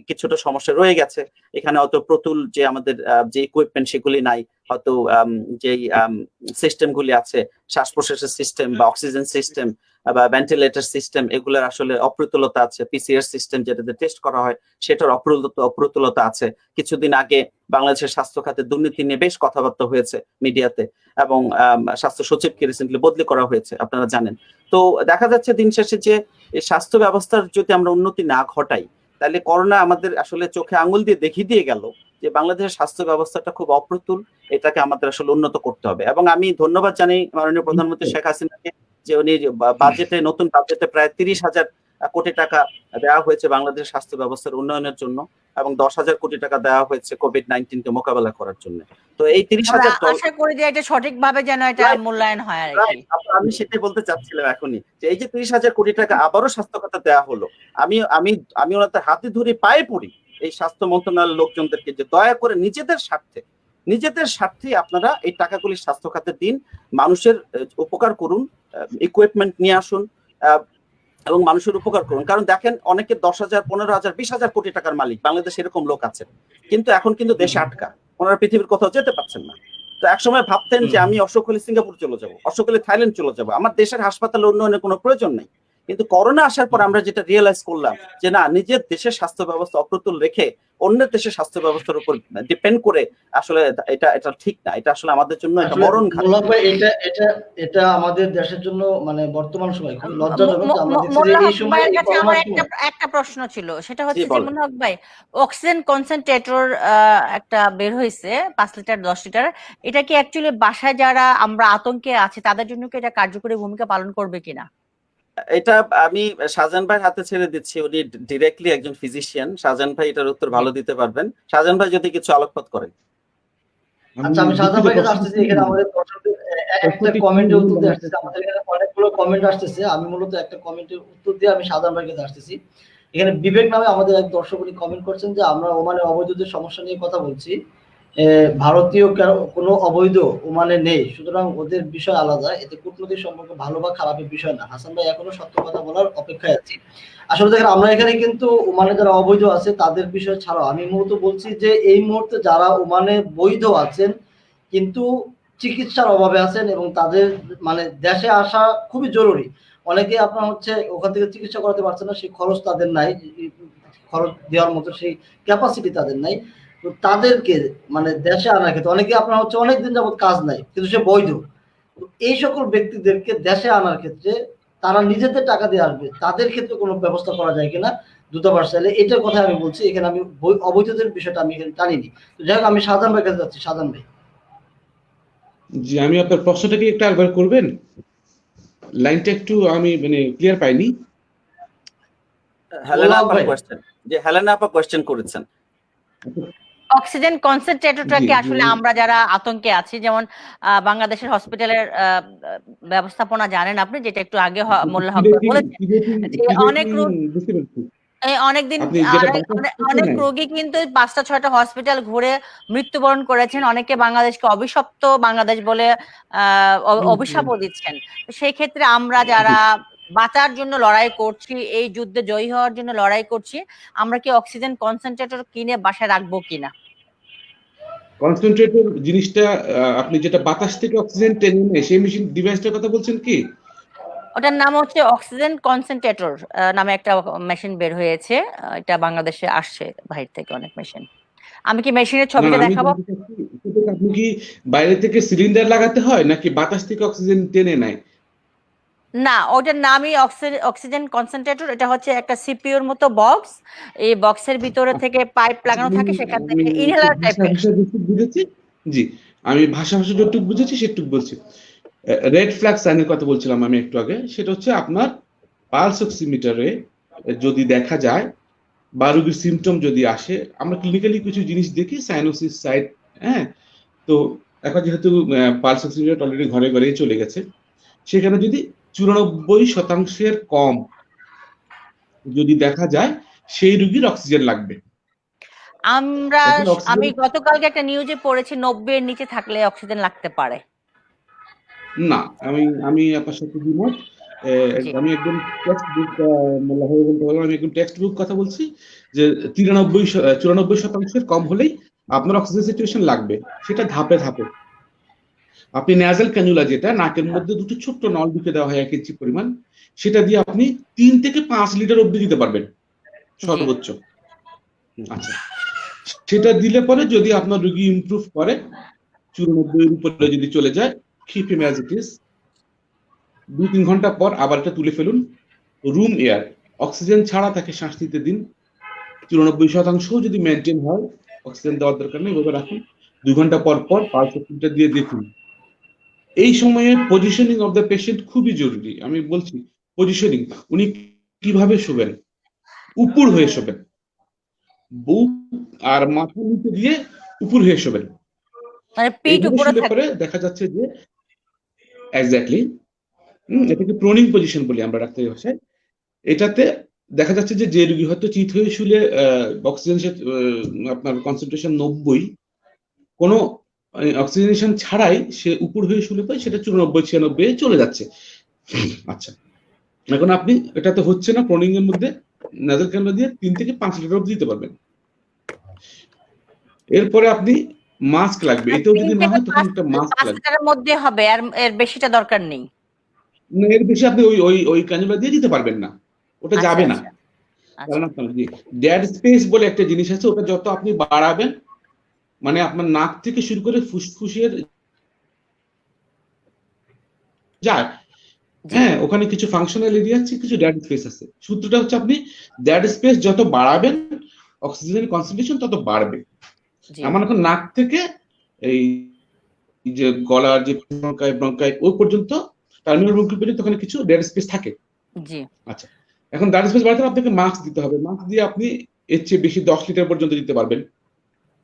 কিছুটা সমস্যা রয়ে গেছে। এখানে হয়তো প্রতুল যে আমাদের যে ইকুইপমেন্ট সেগুলি নাই, হয়তো যেই সিস্টেমগুলি আছে, শ্বাস প্রশ্বাসের সিস্টেম বা অক্সিজেন সিস্টেম বা ভেন্টিলেটর সিস্টেম, এগুলোর আসলে অপ্রতুলতা আছে। পিসিআর সিস্টেম যেটাতে টেস্ট করা হয় সেটার অপ্রতুলতা আছে। কিছুদিন আগে বাংলাদেশের স্বাস্থ্য খাতে দুর্নীতি নিয়ে বেশ কথাবার্তা হয়েছে মিডিয়াতে, এবং স্বাস্থ্য সচিবকে রিসেন্টলি বদলি করা হয়েছে, আপনারা জানেন। তো দেখা যাচ্ছে দিন শেষে যে এই স্বাস্থ্য ব্যবস্থার যদি আমরা উন্নতি না ঘটাই, তাহলে করোনা আমাদের আসলে চোখে আঙুল দিয়ে দেখিয়ে দিয়ে গেল যে বাংলাদেশের স্বাস্থ্য ব্যবস্থাটা খুব অপ্রতুল, এটাকে আমাদের আসলে উন্নত করতে হবে। এবং আমি ধন্যবাদ জানাই মাননীয় প্রধানমন্ত্রী শেখ হাসিনাকে যে উনি নতুন বাজেটে প্রায় 30,000 কোটি টাকা দেওয়া হয়েছে বাংলাদেশের স্বাস্থ্য ব্যবস্থার উন্নয়নের জন্য, এবং 10,000 কোটি টাকা দেওয়া হয়েছে কোভিড-19 কে মোকাবেলা করার জন্য। তো এই 30,000 আশা করি যে এটা সঠিকভাবে যেন এটা মূল্যায়ন হয় আর কি। আমি সেটাই বলতে চাচ্ছিলাম এখনই, যে এই যে 30,000 কোটি টাকা আবারও স্বাস্থ্য খাতে দেওয়া হলো, আমি আমি আমি ওনাদের হাতে ধরে পায়ে পড়ি এই স্বাস্থ্য মন্ত্রণালয়ের লোকজনদেরকে যে দয়া করে নিজেদের স্বার্থে আপনারা এই টাকাগুলি স্বাস্থ্য খাতে দিন, মানুষের উপকার করুন, ইকুইপমেন্ট নিয়ে আসুন এবং মানুষের উপকার করুন। কারণ দেখেন, অনেকে 10,000, 15,000, 20,000 কোটি টাকার মালিক, বাংলাদেশে এরকম লোক আছে, কিন্তু এখন কিন্তু দেশে আটকা, ওনারা পৃথিবীর কোথাও যেতে পারছেন না। তো একসময় ভাবতেন যে আমি অসুখ হলে সিঙ্গাপুর চলে যাবো, অসুখ হলে থাইল্যান্ড চলে যাবো, আমার দেশের হাসপাতালে উন্নয়নের কোনো প্রয়োজন নেই। কিন্তু করোনা আসার পর আমরা যেটা রিয়েলাইজ করলাম যে না, নিজের দেশের স্বাস্থ্য ব্যবস্থা অপ্রতুল রেখে অন্যের দেশের স্বাস্থ্য ব্যবস্থার উপর ডিপেন্ড করে আসলে এটা ঠিক না, এটা আসলে আমাদের জন্য একটা মরণ ঘাত। এটা আমাদের দেশের জন্য মানে বর্তমান সময় খুব লজ্জাজনক যে আমরা দেখছি যে এই সময় আমার একটা প্রশ্ন ছিল, সেটা হচ্ছে যে মনে হক ভাই, অক্সিজেন কনসেন্ট্রেটর একটা বের হয়েছে 5 লিটার 10 লিটার, এটা কি অ্যাকচুয়ালি বাসায় যারা আমরা আতঙ্কে আছে তাদের জন্য কি এটা কার্যকরী ভূমিকা পালন করবে কিনা? এটা আমি শাহজাহান ভাইয়ের হাতে ছেড়ে দিচ্ছি, উনি ডিরেক্টলি একজন ফিজিশিয়ান, শাহজাহান ভাই এটার উত্তর ভালো দিতে পারবেন। শাহজাহান ভাই যদি কিছু আলোকপাত করেন। আচ্ছা, আমি শাহজাহান ভাইকে আসতেছি, এখানে আমাদের দর্শকদের একটা কমেন্টের উত্তর দিয়ে আসতেছে, আমাদের এখানে অনেকগুলো কমেন্ট আসতেছে, আমি মূলত একটা কমেন্টের উত্তর দিয়ে আমি শাহজাহান ভাইকে আসতেছি। এখানে বিবেক নামে আমাদের এক দর্শক উনি কমেন্ট করছেন যে আমরা ওমানে অবৈধদের সমস্যা নিয়ে কথা বলছি, ভারতীয় কোনো অবৈধ ওমানে নেই, সুতরাং ওদের বিষয় আলাদা, এতে কূটনৈতিক সম্পর্ক ভালো বা খারাপের বিষয় না। হাসান ভাই এখনো সত্য কথা বলার অপেক্ষায় আছি। আসলে দেখেন, আমরা এখানে কিন্তু ওমানে যারা অবৈধ আছে তাদের বিষয় ছাড়াও আমি মূলত বলছি যে এই মুহূর্তে যারা ওমানে বৈধ আছেন কিন্তু চিকিৎসার অভাবে আছেন এবং তাদের মানে দেশে আসা খুবই জরুরি, অনেকে আপনার হচ্ছে ওখান থেকে চিকিৎসা করাতে পারছে না, সেই খরচ তাদের নাই, খরচ দেওয়ার মতো সেই ক্যাপাসিটি তাদের নাই, তো তাদেরকে মানে দেশে আনার ক্ষেত্রে অনেকে আপনার হচ্ছে অনেকদিন যাবত কাজ নাই কিন্তু সে বৈধ, তো এই সকল ব্যক্তিদেরকে দেশে আনার ক্ষেত্রে তারা নিজেদের টাকা দিয়ে আসবে, তাদের ক্ষেত্রে কোনো ব্যবস্থা করা যায় কিনা দূতাবাস চাইলে, এটার কথা আমি বলছি। এখানে আমি অবৈধদের বিষয়টা আমি এখানে টানিনি। তো যাই হোক, আমি শাহজাহান ভাইয়ের কাছে যাচ্ছি। শাহজাহান ভাই, জি, আমি আপনার প্রশ্নটা কি একটু একবার করবেন? লাইনটা একটু আমি মানে ক্লিয়ার পাইনি। হেলেনা আপা কোয়েশ্চেন করেছেন। অক্সিজেন জি কনসেন্ট্রেটরটাকে জি আসলে আমরা যারা আতঙ্কে আছি, যেমন বাংলাদেশের হসপিটালের ব্যবস্থাপনা জানেন আপনি, যেটা একটু আগে মোল্লা হক ভাই সিলেটিং বলেছেন সিলেটিং যে অনেক সিলেটিং রোগ বুঝতে পেরেছি। অনেকদিন আপনি যেটা বাতাস থেকে অনেক নেন, রোগী কিন্তু 5টা 6টা হসপিটাল ঘুরে মৃত্যুবরণ করেছেন। অনেকে বাংলাদেশকে অভিশপ্ত বাংলাদেশ বলে অভিশাপও দিচ্ছেন। তো সেই ক্ষেত্রে আমরা যারা বাঁচার জন্য লড়াই করছি, এই যুদ্ধে জয়ী হওয়ার জন্য লড়াই করছি, আমরা কি অক্সিজেন কনসেন্ট্রেটর কিনে বাসায় রাখবো কিনা? কনসেন্ট্রেটর জিনিসটা আপনি যেটা বাতাস থেকে অক্সিজেন টেনে নেয় সেই মেশিন ডিভাইসটার কথা বলছেন কি? ওটার নাম হচ্ছে অক্সিজেন কনসেন্ট্রেটর নামে একটা মেশিন বের হয়েছে। এটা বাংলাদেশে আসছে বাইরে থেকে অনেক মেশিন। আমি কি মেশিনের না ছবিটা আমি দেখাবো? জানতে চাচ্ছি সেটাকে আপনি কি বাইরে থেকে সিলিন্ডার লাগাতে হয় নাকি বাতাস থেকে অক্সিজেন টেনে নেয়? না, ওটার নামই অক্সিজেন কনসেন্ট্রেটর। এটা হচ্ছে একটা সিপিইউর মতো বক্স। এই বক্সের ভিতরে থেকে পাইপ লাগানো আমি থাকে, সেখান আমি থেকে একটু ইনহেলার ভাষা টাইপের। ভাষা যেটুকু বুঝেছি, জি আমি ভাষা ভাষা যতটুকু বুঝেছি সেটুকু বলছি। রেড ফ্ল্যাগ সাইনের কথা বলছিলাম আমি একটু আগে, সেটা হচ্ছে আপনার পালস অক্সিমিটারে যদি দেখা যায় বা রোগীর সিমটম যদি আসে, আমরা ক্লিনিক্যালি কিছু জিনিস দেখি, সাইনোসিস সাইট, হ্যাঁ। তো এখন যেহেতু পালস অক্সিমিটার অলরেডি ঘরে ঘরেই চলে গেছে, সেখানে যদি 94% কম যদি দেখা যায়, সেই রোগীর অক্সিজেন লাগবে। আমরা এখন অক্সিজেন আমি গতকালকে একটা নিউজে পড়েছি 90 এর নিচে থাকলে অক্সিজেন লাগতে পারে। না, আমি আমি আপনার সাথে দ্বিমত। জি আমি একদম টেক্সট বুক মোল্লা ভাই বলতে পারবো, আমি একদম টেক্সট বুক কথা বলছি যে 94 94% কম হলেই আপনার অক্সিজেন সিচুয়েশন লাগবে। সেটা ধাপে ধাপে। আপনি ন্যাজাল ক্যানুলা, যেটা নাকের মধ্যে দুটো ছোট্ট নল ঢুকে দেওয়া হয় 1 ইঞ্চি পরিমাণ, সেটা দিয়ে আপনি 3 থেকে 5 লিটার অব্দি দিতে পারবেন জি সর্বোচ্চ। আচ্ছা, সেটা দিলে পরে যদি আপনার রোগী ইমপ্রুভ করে 94 এর উপরে যদি চলে যায়, keep him as it is. 2-3 ঘন্টা পর আবার এটা তুলে ফেলুন। রুম এয়ার, অক্সিজেন ছাড়া তাকে শ্বাস নিতে দিন। 94% যদি মেনটেন হয়, অক্সিজেন দেওয়ার দরকার নেই, এভাবে রাখুন। 2 ঘন্টা পর পর পালস অক্সিমিটার দিয়ে দেখুন। এই সময়ে পজিশনিং অফ দ্য পেশেন্ট খুবই জরুরি। আমি বলছি পজিশনিং, উনি কিভাবে শোবেন? উপর হয়ে শোবেন, বুক আর মাথা নিচে দিয়ে উপর হয়ে শোবেন। মানে পিঠ এইভাবে উপরে শুলে পরে থাকবে। দেখা যাচ্ছে যে এক্স্যাক্টলি, এটাকে প্রোনিং পজিশন বলি আমরা ডাক্তারি ভাষায়। এটাতে দেখা যাচ্ছে যে যে রোগী হয়তো চিত হয়ে শুলে অক্সিজেন আপনার কনসেন্ট্রেশন 90, কোনো অক্সিজেনেশন ছাড়াই সে উপর হয়ে শুলে পায়, সেটা 94 96 চলে যাচ্ছে। আচ্ছা, এখন আপনি এটা তো হচ্ছে না, প্রোনিং এর মধ্যে নাজাল ক্যানুলা দিয়ে 3 থেকে 5 লিটার অব্দি দিতে পারবেন। এরপরে আপনি মাস্ক লাগবে, এতেও 3 যদি না থেকে হয় তখন একটা মাস্ক 5 লাগবে। লিটারের মধ্যে হবে, আর এর বেশিটা দরকার নেই। এর বেশি আপনি ওই ওই ওই ক্যানুলা দিয়ে দিতে পারবেন না, ওটা আচ্ছা যাবে না। আচ্ছা আচ্ছা কারণ আপনার ডেড স্পেস বলে একটা জিনিস আছে, ওটা যত আপনি বাড়াবেন, মানে আপনার নাক থেকে শুরু করে ফুসফুসের যায়, জি হ্যাঁ, ওখানে কিছু ফাংশনাল এরিয়া আছে, কিছু ডেড স্পেস আছে। সূত্রটা হচ্ছে আপনি ডেড স্পেস যত বাড়াবেন, অক্সিজেনের কনসেন্ট্রেশন তত বাড়বে। জি আমার এখন নাক থেকে এই যে গলার যে ব্রঙ্কাই ওই পর্যন্ত, টার্মিনাল ব্রঙ্কিল পর্যন্ত ওখানে কিছু ডেড স্পেস থাকে। জি আচ্ছা, এখন ডেড স্পেস বাড়াতে আপনাকে মাস্ক দিতে হবে। মাস্ক দিয়ে আপনি এর চেয়ে বেশি 10 লিটার পর্যন্ত দিতে পারবেন,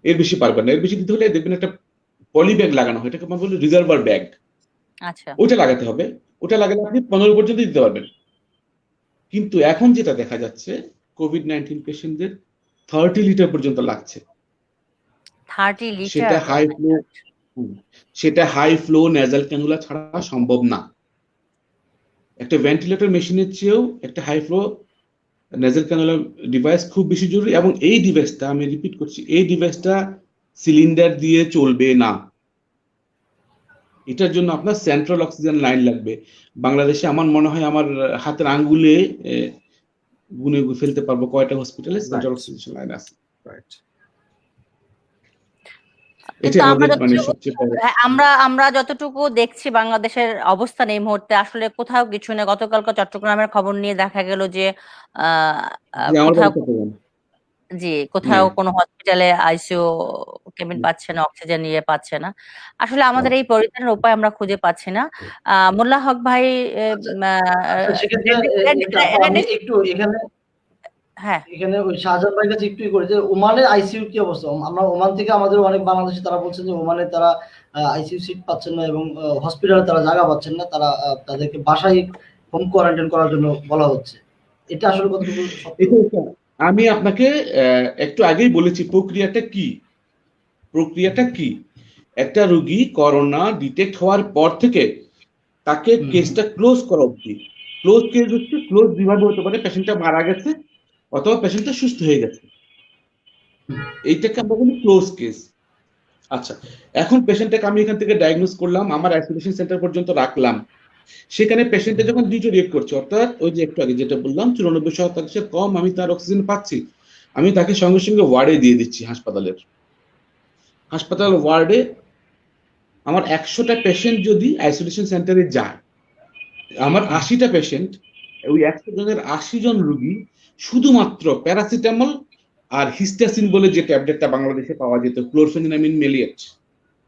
এর বেশি পারবেন না। এর বেশি দিতে হলে দেখবেন একটা পলি ব্যাগ লাগানো হয়, এটাকে আমরা বলি রিজার্ভার ব্যাগ, আচ্ছা ওইটা লাগাতে হবে। ওটা লাগালে আপনি 15 পর্যন্ত দিতে পারবেন। কিন্তু এখন যেটা দেখা যাচ্ছে, কোভিড-19 পেশেন্টদের 30 লিটার পর্যন্ত লাগছে। 30 সেটা লিটার হাই ফ্লো, সেটা হাই ফ্লো নেজাল ক্যানুলা ছাড়া সম্ভব না। একটা ভেন্টিলেটর মেশিনের চেয়েও একটা high flow nasal cannula device খুব বেশি জরুরি। এবং এই ডিভাইসটা, আমি রিপিট করছি, এই ডিভাইসটা সিলিন্ডার দিয়ে চলবে না। এটার জন্য আপনার সেন্ট্রাল অক্সিজেন লাইন লাগবে। বাংলাদেশে আমার মনে হয় আমার হাতের আঙ্গুলে গুনে ফেলতে পারবো কয়টা হসপিটালে সেন্ট্রাল অক্সিজেন লাইন আছে। রাইট। এটা কিন্তু আমাদের মানে সবচেয়ে বড়। আমরা যতটুকু দেখছি বাংলাদেশের অবস্থান এই মুহূর্তে আসলে কোথাও কিছু না। গতকালকে চট্টগ্রামের খবর নিয়ে দেখা গেল যে যে আমার কোথাও বাড়িতে পেলাম। কোথাও কোনো হসপিটালে আইসিইউ কেবিন পাচ্ছে না, অক্সিজেন নিয়ে পাচ্ছে না। আসলে আমাদের এই পরিত্রাণের উপায় আমরা খুঁজে পাচ্ছি না। মোল্লা হক ভাই আচ্ছা, সেক্ষেত্রে আমি একটু এখানে হ্যাঁ এখানে ওই শাহজাহান ভাইয়ের কাছে একটু করে যে ওমানের আইসিইউ কি অবস্থা? আমরা ওমান থেকে আমাদের অনেক বাংলাদেশি তারা বলছেন যে ওমানে তারা আইসিইউ সিট পাচ্ছেন না এবং হসপিটালে তারা জায়গা পাচ্ছেন না, তারা তাদেরকে বাসায় হোম কোয়ারেন্টাইন করার জন্য বলা হচ্ছে। এটা আসলে কতটুকু সত্য? আমি আপনাকে একটু আগেই বলেছি প্রক্রিয়াটা কি। প্রক্রিয়াটা কি, একটা রোগী করোনা ডিটেক্ট হওয়ার পর থেকে তাকে কেসটা ক্লোজ করা অবধি, ক্লোজ কেস হচ্ছে ক্লোজ যেভাবে হতে পারে পেশেন্টটা মারা গেছে অথবা পেশেন্টটা সুস্থ হয়ে গেছে, এইটাকে আমরা বলি ক্লোজ কেস। আচ্ছা, এখন পেশেন্টটাকে আমি এখান থেকে ডায়াগনোজ করলাম, আমার আইসোলেশন সেন্টার পর্যন্ত রাখলাম, সেখানে পেশেন্টটা যখন ডিটোরিয়েট করছে, অর্থাৎ ওই যে একটু আগে যেটা বললাম 94% কম আমি তার অক্সিজেন পাচ্ছি, আমি তাকে সঙ্গে সঙ্গে ওয়ার্ডে দিয়ে দিচ্ছি। হাসপাতাল ওয়ার্ডে আমার 100টা পেশেন্ট যদি আইসোলেশন সেন্টারে যায়, আমার 80টা পেশেন্ট, ওই 100 জনের 80 জন রোগী শুধুমাত্র প্যারাসিটামল আর হিস্টাসিন বলে যে ট্যাবলেটটা বাংলাদেশে পাওয়া যেত, ক্লোরফেনিনামিন মেলিয়েট,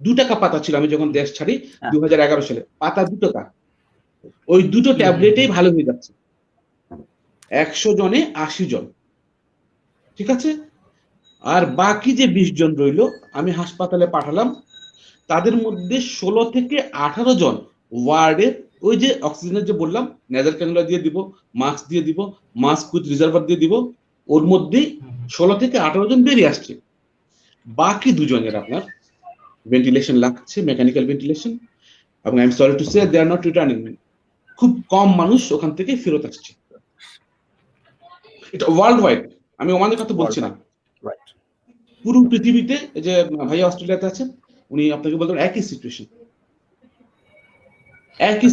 2 টাকা পাতা ছিল আমি যখন দেশ ছাড়ি 2011 সালে, পাতা 2 টাকা, ওই দুটো ট্যাবলেটেই ভালো হয়ে যাচ্ছে 100 জনে 80 জন। ঠিক আছে, আর বাকি যে 20 জন রইল আমি হাসপাতালে পাঠালাম, তাদের মধ্যে 16 থেকে 18 জন ওয়ার্ডে ওই যে অক্সিজেনের যে বললাম নেজাল ক্যানুলা দিয়ে দিব, মাস্ক দিয়ে দিব, মাস্ক উইথ রিজার্ভার দিয়ে দিব, ওর মধ্যেই 16 থেকে 18 জন বেরিয়ে আসছে। বাকি 2 জনের আপনার ভেন্টিলেশন লাগছে, মেকানিক্যাল ভেন্টিলেশন, এবং I am sorry to say they are not returning. খুব কম মানুষ ওখান থেকে ফেরত আসছে। এটা ওয়ার্ল্ড ওয়াইড, আমি ওমানের কথা বলছি না, পুরো পৃথিবীতে। যে ভাইয়া অস্ট্রেলিয়াতে আছেন, উনি আপনাকে বলতেন একই সিচুয়েশন, একই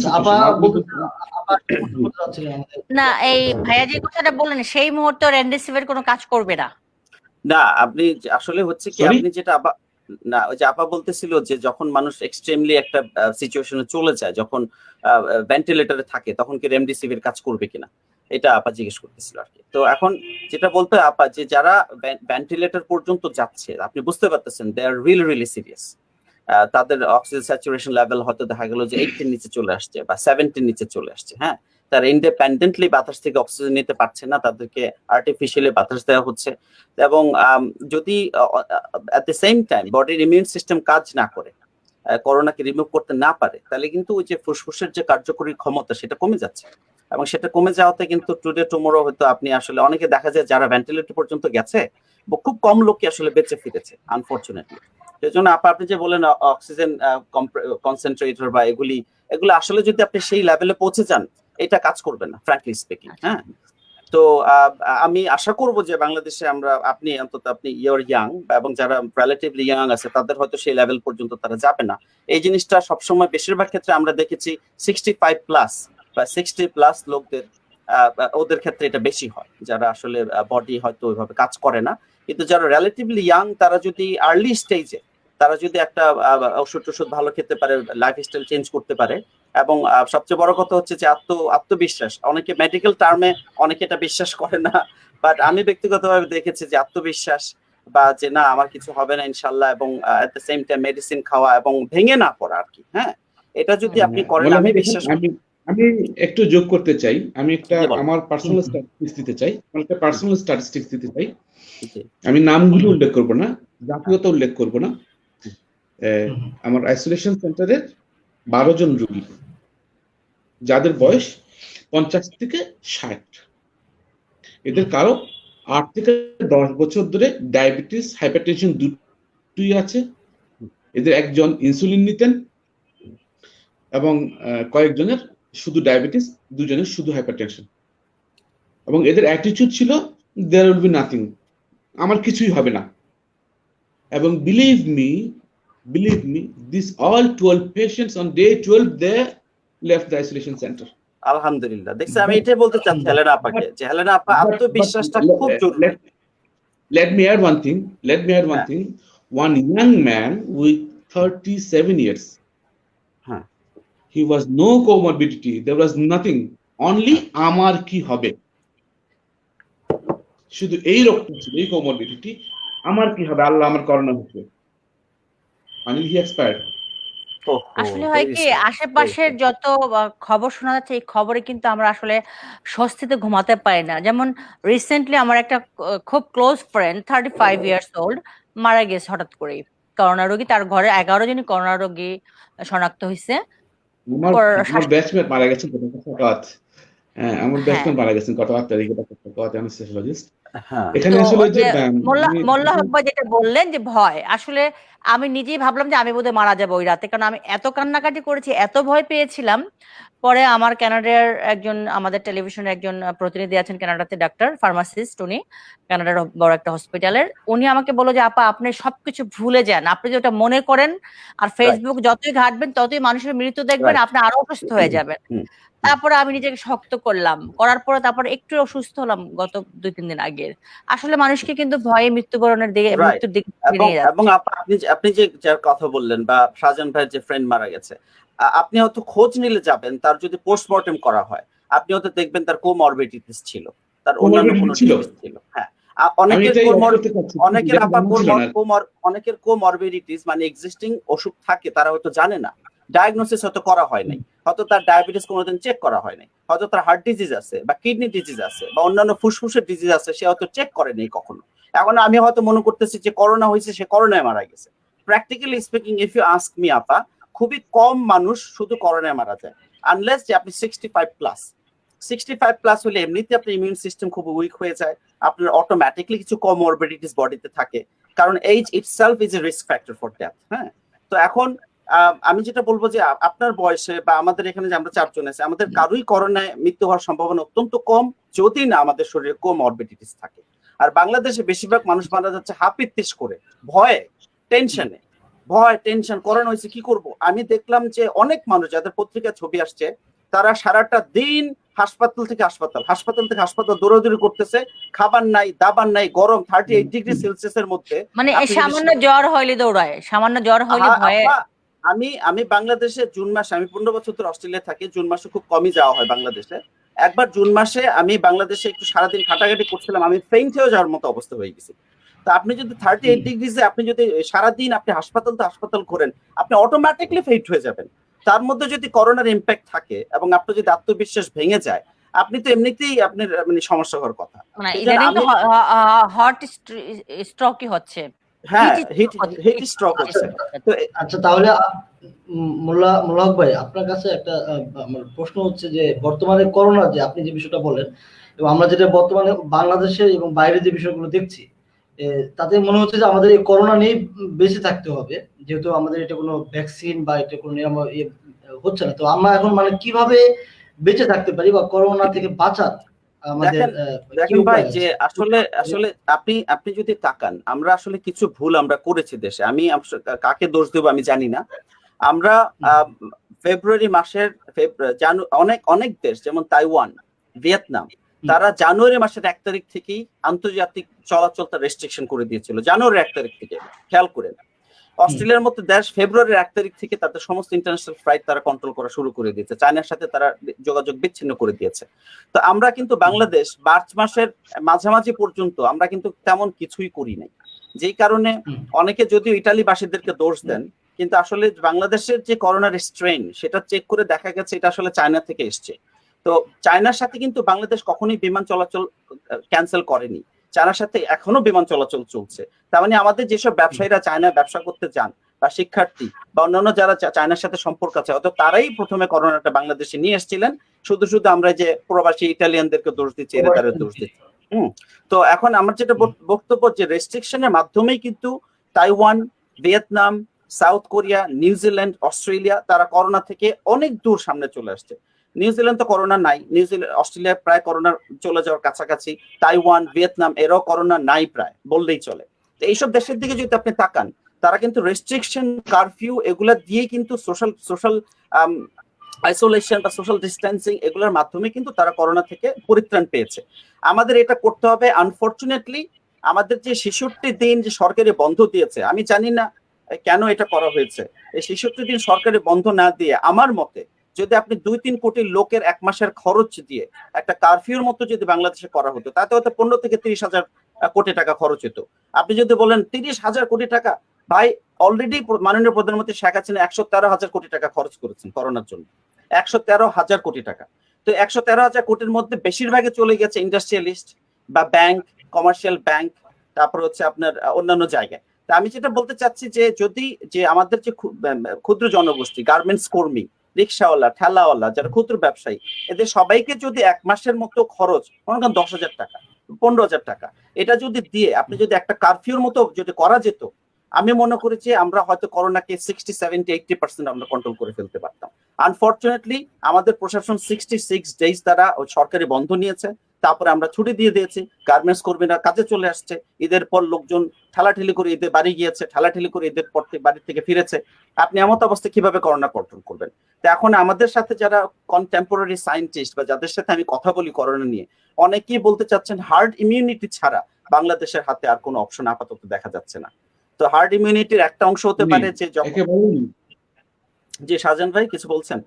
না। এই ভাইয়া যে কথাটা বললেন সেই মুহূর্তে রেমডেসিভির কোনো কাজ করবে না। না, আপনি আসলে হচ্ছে কি, আপনি যেটা না, ওই যে আপা বলতেছিল যে যখন মানুষ এক্সট্রিমলি একটা সিচুয়েশনে চলে যায়, যখন ভেন্টিলেটরে থাকে, তখন কি রেমডেসিভির কাজ করবে কিনা, এটা আপা জিজ্ঞেস করতেছিল আর কি। তো এখন যেটা বলতে আপা, যে যারা ভেন্টিলেটর পর্যন্ত যাচ্ছে, আপনি বুঝতে পারতেছেন দে আর রিয়েলি সিরিয়াস, তাদের অক্সিজেন স্যাচুরেশন লেভেল হয়তো দেখা গেল যে 80 এর নিচে চলে আসছে বা 70 এর নিচে চলে আসছে। হ্যাঁ, তারা ইন্ডিপেন্ডেন্টলি বাতাস থেকে অক্সিজেন নিতে পারছে না, তাদেরকে আর্টিফিশিয়ালি বাতাস দেওয়া হচ্ছে। এবং যদি অ্যাট দ্য সেম টাইম বডির ইমিউন সিস্টেম কাজ না করে, করোনাকে রিমুভ করতে না পারে, তাহলে কিন্তু ওই যে ফুসফুসের যে কার্যকরী ক্ষমতা সেটা কমে যাচ্ছে। এবং সেটা কমে যাওয়াতে কিন্তু টুডে টুমোরো হয়তো আপনি আসলে অনেকে দেখা যায় যারা ভেন্টিলেটর পর্যন্ত গেছে, খুব কম লোকই আসলে বেঁচে ফিরেছে আনফরচুনেটলি। সেই জন্য আপনি যে বলেন অক্সিজেন কনসেন্ট্রেটর বা এগুলো আসলে যদি আপনি সেই লেভেলে পৌঁছে যান, এটা কাজ করবে না, ফ্র্যাঙ্কলি স্পিকিং। হ্যাঁ, তো আমি আশা করব যে বাংলাদেশে আমরা, আপনি অন্তত আপনি ইয়র ইয়াং, এবং যারা রিলেটিভলি ইয়াং আছে তাদের হয়তো সেই লেভেল পর্যন্ত তারা যাবে না। এই জিনিসটা সবসময় বেশিরভাগ ক্ষেত্রে আমরা দেখেছি 65 প্লাস বা 60 প্লাস লোকদের, ওদের ক্ষেত্রে এটা বেশি হয়, যারা আসলে বডি হয়তো ওইভাবে কাজ করে না। কিন্তু যারা রিলেটিভলি ইয়াং, তারা যদি আর্লি স্টেজে, তারা যদি একটা ওষুধ ভালো খেতে পারে, লাইফস্টাইল চেঞ্জ করতে পারে, এবং সবচেয়ে বড় কথা হচ্ছে যে আত্মবিশ্বাস। অনেকে মেডিকেল টার্মে অনেকে এটা বিশ্বাস করে না, বাট আমি ব্যক্তিগতভাবে দেখেছি যে আত্মবিশ্বাস, বা যে না আমার কিছু হবে না ইনশাল্লাহ, এবং at the same time medicine খাওয়া এবং ভেঙে না পড়া আর কি। হ্যাঁ, এটা যদি আপনি করেন, আমি বিশ্বাস করি। আমি একটু যোগ করতে চাই, আমি একটা আমার পার্সোনাল স্ট্যাটিস্টিক্স দিতে চাই, আমি নামগুলো উল্লেখ করব না, জাতীয়তা উল্লেখ করব না। আমার আইসোলেশন সেন্টারের 12 জন রোগী, যাদের বয়স 50 থেকে 60, এদের কারো 8 থেকে 10 বছর ধরে ডায়াবেটিস, হাইপারটেনশন দুটোই আছে। এদের একজন ইনসুলিন নিতেন, এবং কয়েকজনের শুধু ডায়াবেটিস, দুজনের শুধু হাইপারটেনশন। এবং এদের অ্যাটিটিউড ছিল দেয়ার উইল বি নাথিং, আমার কিছুই হবে না। এবং believe me, this all 12 patients on day 12 they left the isolation center. আলহামদুলিল্লাহ। দেখছি, আমি এটাই বলতে চাচ্ছি হেলেনা আপাকে, যে হেলেনা আপা আত্মবিশ্বাসটা খুব জরুরি। Let me add one thing. One young man with 37 years, he was no comorbidity, there was nothing, only আমার কি হবে, শুধু এই রকম ছিল, এই কোমরবিডিটি, আমার কি হবে, আল্লাহ আমার করোনা হচ্ছে, and he expired. ওহো, আসলে হয় ভেরি কি স্যাড, ভেরি আশেপাশের স্যাড। যত খবর শোনা যাচ্ছে এই খবরে কিন্তু আমরা আসলে স্বস্তিতে ঘুমাতে পারি না। যেমন রিসেন্টলি আমার একটা খুব ক্লোজ ফ্রেন্ড 35 ইয়ার্স ওল্ড মারা গেছে হঠাৎ করেই করোনা রোগী। তার ঘরে 11 জনই করোনা রোগী শনাক্ত হয়েছে। আমার ওর আমার ব্যাচমেট মারা গেছেন গত সপ্তাহে। হ্যাঁ, আমার হ্যাঁ, ব্যাচমেট মারা গেছেন গত 8 তারিখে, ডক্টর ফরহাদ অ্যানেস্থেসিওলজিস্ট। হ্যাঁ, এখানে তো আসলে ওই যে যে মোল্লা আমি মোল্লা হক ভাই যেটা বললেন যে ভয়, আসলে আমি নিজেই ভাবলাম যে আমি বোধহয় মারা যাবো ওই রাতে, কারণ আমি এত কান্নাকাটি করেছি, এত ভয় পেয়েছিলাম। পরে আমার কানাডার একজন, আমাদের টেলিভিশনের একজন প্রতিনিধি আছেন কানাডাতে, ডাক্তার ফার্মাসিস্ট, উনি কানাডার বড় একটা হসপিটালের, উনি আমাকে বললো যে আপা আপনি সবকিছু ভুলে যান, আপনি যেটা মনে করেন আর রাইট, ফেসবুক যতই ঘাটবেন ততই মানুষের মৃত্যু দেখবেন, রাইট। আপনি আরো অসুস্থ হয়ে যাবেন। হুম, তারপরে আমি নিজেকে শক্ত করলাম, করার পরে তারপরে একটু অসুস্থ হলাম গত 2-3 দিন আগে। আসলে মানুষকে কিন্তু ভয়ে মৃত্যুবরণের দিকে, রাইট। মৃত্যুর দিকে ঠেলে এবং নিয়ে এবং যাচ্ছে। আপনি যে যার কথা বললেন, বা শাহজাহান ভাইয়ের যে ফ্রেন্ড মারা গেছে, আপনি হয়তো খোঁজ নিলে যাবেন, তার যদি পোস্টমর্টেম করা হয় আপনি হয়তো দেখবেন তার কোমরবিডিটিস ছিল, তার অন্যান্য কোমরবিডিটি কোনো ছিল। ডিজিজ ছিল। হ্যাঁ, আমি অনেকের এটাই অফ কোমর, করতে চাচ্ছি, কিন্তু অনেকের যেটা আপা জানা ছিল না। অনেকের কোমরবিডিটিস মানে এক্সিস্টিং অসুখ থাকে, তারা হয়তো জানে না, ডায়াগনোসিস হয়তো করা হয় নাই, হয়তো তার ডায়াবেটিস কোনোদিন চেক করা হয় নাই, হয়তো তার হার্ট ডিজিজ আছে বা কিডনি ডিজিজ আছে বা অন্যান্য ফুসফুসের ডিজিজ আছে, সে হয়তো চেক করেনি কখনো। এখন আমি হয়তো মনে করতেছি যে করোনা হয়েছে, সে করোনায় মারা গেছে। Practically speaking, if you ask me আপা, খুবই কম মানুষ শুধু করোনায় মারা যায়, আনলেস যে আপনি 65+। 65+ হলে এমনিতে আপনার ইমিউন সিস্টেম খুব উইক হয়ে যায়, আপনার অটোমেটিকলি কিছু কমরবিডিটিস বডিতে থাকে, কারণ age itself is a risk factor for death. হ্যাঁ, তো এখন আমি যেটা বলবো যে আপনার বয়সে বা আমাদের এখানে যে আমরা 4 জন আছি, আমাদের কারোই করোনায় মৃত্যু হওয়ার সম্ভাবনা অত্যন্ত কম, যদি না আমাদের শরীরে কোমরবিডিটিস থাকে। আর বাংলাদেশে বেশিরভাগ মানুষ মারা যাচ্ছে হাপিত্তিস করে, ভয়ে, টেনশনে। ভয়, টেনশন, করোনা হয়েছে কি করব। আমি দেখলাম যে অনেক মানুষ যাদের পত্রিকায় ছবি আসছে, তারা সারাটা দিন হাসপাতাল থেকে হাসপাতাল, হাসপাতাল থেকে হাসপাতাল দৌড়াদৌড়ি করতেছে, খাবার নাই, দাবার নাই, গরম 38°C মধ্যে। মানে আপনি যদি সামান্য জ্বর হইলে দৌড়ায়, সামান্য জ্বর হইলে ভয়ে। আপা, আমি বাংলাদেশে জুন মাসে, আমি 15 বছর ধরে অস্ট্রেলিয়া থাকি, জুন মাসে খুব কমই যাওয়া হয় বাংলাদেশে। একবার জুন মাসে আমি বাংলাদেশে একটু সারাদিন খাটাখাটি করছিলাম, আমি ফেইন্ট হয়ে যাওয়ার মতো অবস্থা হয়ে গেছি। তা আপনি যদি 38°, আপনি যদি সারাদিন আপনি হাসপাতাল তো হাসপাতাল করেন, আপনি অটোমেটিকলি ফেইন্ট হয়ে যাবেন। তার মধ্যে যদি করোনার ইম্প্যাক্ট থাকে এবং আপনার যদি আত্মবিশ্বাস ভেঙে যায়, আপনি তো এমনিতেই আপনার মানে সমস্যা হওয়ার কথা। মানে এই জন্য ইদানিং তো আমি, হট স্ট্রোকই হচ্ছে, হ্যাঁ, হিট হিট স্ট্রোক হচ্ছে, হিট হিট স্ট্রোক স্ট্রোক। হচ্ছে। তো আচ্ছা, তাহলে মোল্লা হক ভাই, আপনার কাছে একটা আমার প্রশ্ন হচ্ছে যে বর্তমানে করোনা যে আপনি যে বিষয়টা বলেন, এবং আমরা যেটা বর্তমানে বাংলাদেশে এবং বাইরে যে বিষয়গুলো দেখছি, তাতে মনে হচ্ছে যে আমাদের এই করোনা নিয়ে বেঁচে থাকতে হবে, যেহেতু আমাদের এটা কোনো ভ্যাকসিন বা এটা কোনো নিরাময় হচ্ছে না। তো আমরা এখন মানে কিভাবে বেঁচে থাকতে পারি বা করোনা থেকে বাঁচার আমাদের দেখেন, কি দেখেন ভাই, উপায় যে আছে? আসলে আসলে আপনি আপনি যদি তাকান, আমরা আসলে কিছু ভুল আমরা করেছি দেশে। আমি কাকে দোষ দেবো আমি জানি না। আমরা ফেব্রুয়ারি মাসের অনেক অনেক দেশ যেমন তাইওয়ান, ভিয়েতনাম, তারা জানুয়ারি মাসের 1 তারিখ থেকেই আন্তর্জাতিক চলাচলটা রেস্ট্রিকশন করে দিয়েছিল, জানুয়ারির 1 তারিখ থেকে। খেয়াল করেন, অস্ট্রেলিয়ার মতো দেশ ফেব্রুয়ারির 1 তারিখ থেকে তাদের সমস্ত ইন্টারন্যাশনাল ফ্লাইট তারা কন্ট্রোল করা শুরু করে দিয়েছে, চায়নার সাথে তারা যোগাযোগ বিচ্ছিন্ন করে দিয়েছে। তো আমরা কিন্তু বাংলাদেশ মার্চ মাসের মাঝামাঝি পর্যন্ত আমরা কিন্তু তেমন কিছুই করি নাই, যেই কারণে অনেকে যদিও ইটালিবাসীদেরকে দোষ দেন, কিন্তু আসলে বাংলাদেশের যে করোনার স্ট্রেন সেটা চেক করে দেখা গেছে এটা আসলে চায়না থেকে এসছে। তো চায়নার সাথে কিন্তু বাংলাদেশ কখনোই বিমান চলাচল ক্যান্সেল করেনি, চায়নার সাথে এখনো বিমান চলাচল চলছে। তার মানে আমাদের যেসব ব্যবসায়ীরা চায়না ব্যবসা করতে যান বা শিক্ষার্থী বা অন্যান্য যারা চায়নার সাথে সম্পর্ক আছে, হয়তো তারাই প্রথমে করোনাটা বাংলাদেশে নিয়ে এসেছিলেন। শুধু শুধু আমরা যে প্রবাসী ইটালিয়ানদেরকে দোষ দিচ্ছি, এরা তারা দোষ দিচ্ছি। তো এখন আমার যেটা বক্তব্য, যে রেস্ট্রিকশনের মাধ্যমেই কিন্তু Taiwan, Vietnam, south Korea, New Zealand, Australia তারা করোনা থেকে অনেক দূর সামনে চলে আসছে। নিউজিল্যান্ড তো করোনা নাই, অস্ট্রেলিয়া প্রায় করোনা চলে যাওয়ার কাছাকাছি, তাইওয়ান, ভিয়েতনাম এরাও করোনা নাই প্রায় বললেই চলে। তো এইসব দেশের দিকে যদি আপনি তাকান, তারা কিন্তু রেস্ট্রিকশন, কারফিউ এগুলা দিয়ে কিন্তু সোশ্যাল সোশ্যাল আইসোলেশন বা সোশ্যাল ডিস্টেন্সিং এগুলোর মাধ্যমে কিন্তু তারা করোনা থেকে পরিত্রাণ পেয়েছে। আমাদের এটা করতে হবে। আনফরচুনেটলি আমাদের যে 66 দিন যে সরকারি বন্ধ দিয়েছে, আমি জানি না কেন এটা করা হয়েছে। এই 66 দিন সরকারি বন্ধ না দিয়ে আমার মতে যদি আপনি 2-3 কোটি লোকের 1 মাসের খরচ দিয়ে একটা কারফিউর মতো যদি বাংলাদেশে করা হতো, তাতে হয়তো 15 থেকে 30 হাজার কোটি টাকা খরচ হতো। আপনি যদি বলেন 30,000 কোটি টাকা, ভাই অলরেডি মাননীয় প্রধানমন্ত্রী শেখ হাসিনা 113,000 কোটি টাকা খরচ করেছেন করোনার জন্য, 113,000 কোটি টাকা। তো 113,000 কোটির মধ্যে বেশিরভাগই চলে গেছে ইন্ডাস্ট্রিয়ালিস্ট বা ব্যাংক, কমার্শিয়াল ব্যাংক, তারপর হচ্ছে আপনার অন্যান্য জায়গায়। তা আমি যেটা বলতে চাচ্ছি যে যদি যে আমাদের যে ক্ষুদ্র জনগোষ্ঠী, গার্মেন্টস কর্মী, রিক্সাওয়ালা, ঠেলাওয়ালা, যারা ক্ষুদ্র ব্যবসায়ী, এদের সবাইকে যদি 1 মাসের মতো খরচ, মনে করেন 10,000 টাকা, 15,000 টাকা, এটা যদি দিয়ে আপনি যদি একটা কারফিউর মতো যদি করা যেত, আমি মনে করি যে আমরা হয়তো করোনাকে 60, 70, 80% আমরা কন্ট্রোল করে ফেলতে পারতাম। আনফরচুনেটলি আমাদের প্রশাসন 66 ডেজ দ্বারা সরকারি বন্ধ নিয়েছে, তারপরে আমরা ছুটি দিয়ে দিয়েছি, গার্মেন্টস কর্মীরা কাজে চলে আসছে, ঈদের পর লোকজন ঠেলাঠেলি করে ঈদের বাড়ি গিয়েছে, ঠেলাঠেলি করে ঈদের পর বাড়ি থেকে ফিরেছে। আপনি এমত অবস্থায় কিভাবে করোনা কন্ট্রোল করবেন? তো এখন আমাদের সাথে যারা কন্টেম্পোরারি সায়েন্টিস্ট বা যাদের সাথে আমি কথা বলি করোনা নিয়ে, অনেকেই বলতে চাচ্ছেন হার্ড ইমিউনিটি ছাড়া বাংলাদেশের হাতে আর কোনো অপশন আপাতত দেখা যাচ্ছে না। তো হার্ড ইমিউনিটির একটা অংশ হতে পারে যে যে শাহজাহান ভাই কিছু বলছেন?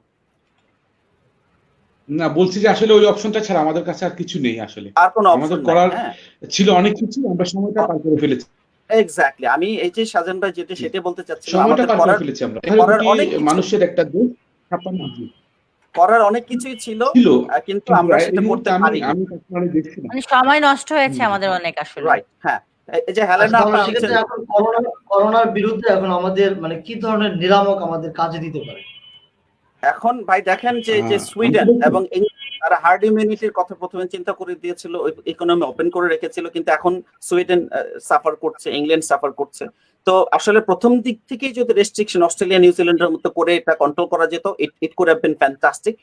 না, বলছি যে আসলে ওই অপশনটা ছাড়া আমাদের কাছে আর কিছু নেই। আসলে আর কোনো আমাদের অপশন করার নাই। ছিল অনেক কিছু, আমরা সময়টা পার করে ফেলেছি। এক্স্যাক্টলি, আমি এই যে শাহজাহান ভাই যেটা সেটাই বলতে চাচ্ছি, সময়টা পার করে ফেলেছি আমরা। করার অনেক মানুষের একটা দেশ, 56 করার অনেক কিছুই ছিল, কিন্তু আমরা সেটা করতে পারিনি। আমি দেখছি না, মানে সময় নষ্ট হয়েছে আমাদের অনেক আসলে। রাইট, হ্যাঁ। এই যে হেলেনা আপা সেক্ষেত্রে এখন করোনার বিরুদ্ধে এখন আমাদের মানে কি ধরনের নিরামক আমাদের কাজে দিতে পারে? এখন ভাই দেখেন যে সুইডেন এবং তারা হার্ড ইমিউনিটির কথা প্রথমে চিন্তা করে দিয়েছিল, ইকোনমি ওপেন করে রেখেছিল, কিন্তু এখন সুইডেন সাফার করছে, ইংল্যান্ড সাফার করছে। তো আসলে প্রথম দিক থেকেই যদি রেস্ট্রিকশন অস্ট্রেলিয়া, নিউজিল্যান্ডের মতো করে এটা কন্ট্রোল করা যেত, it could have been fantastic.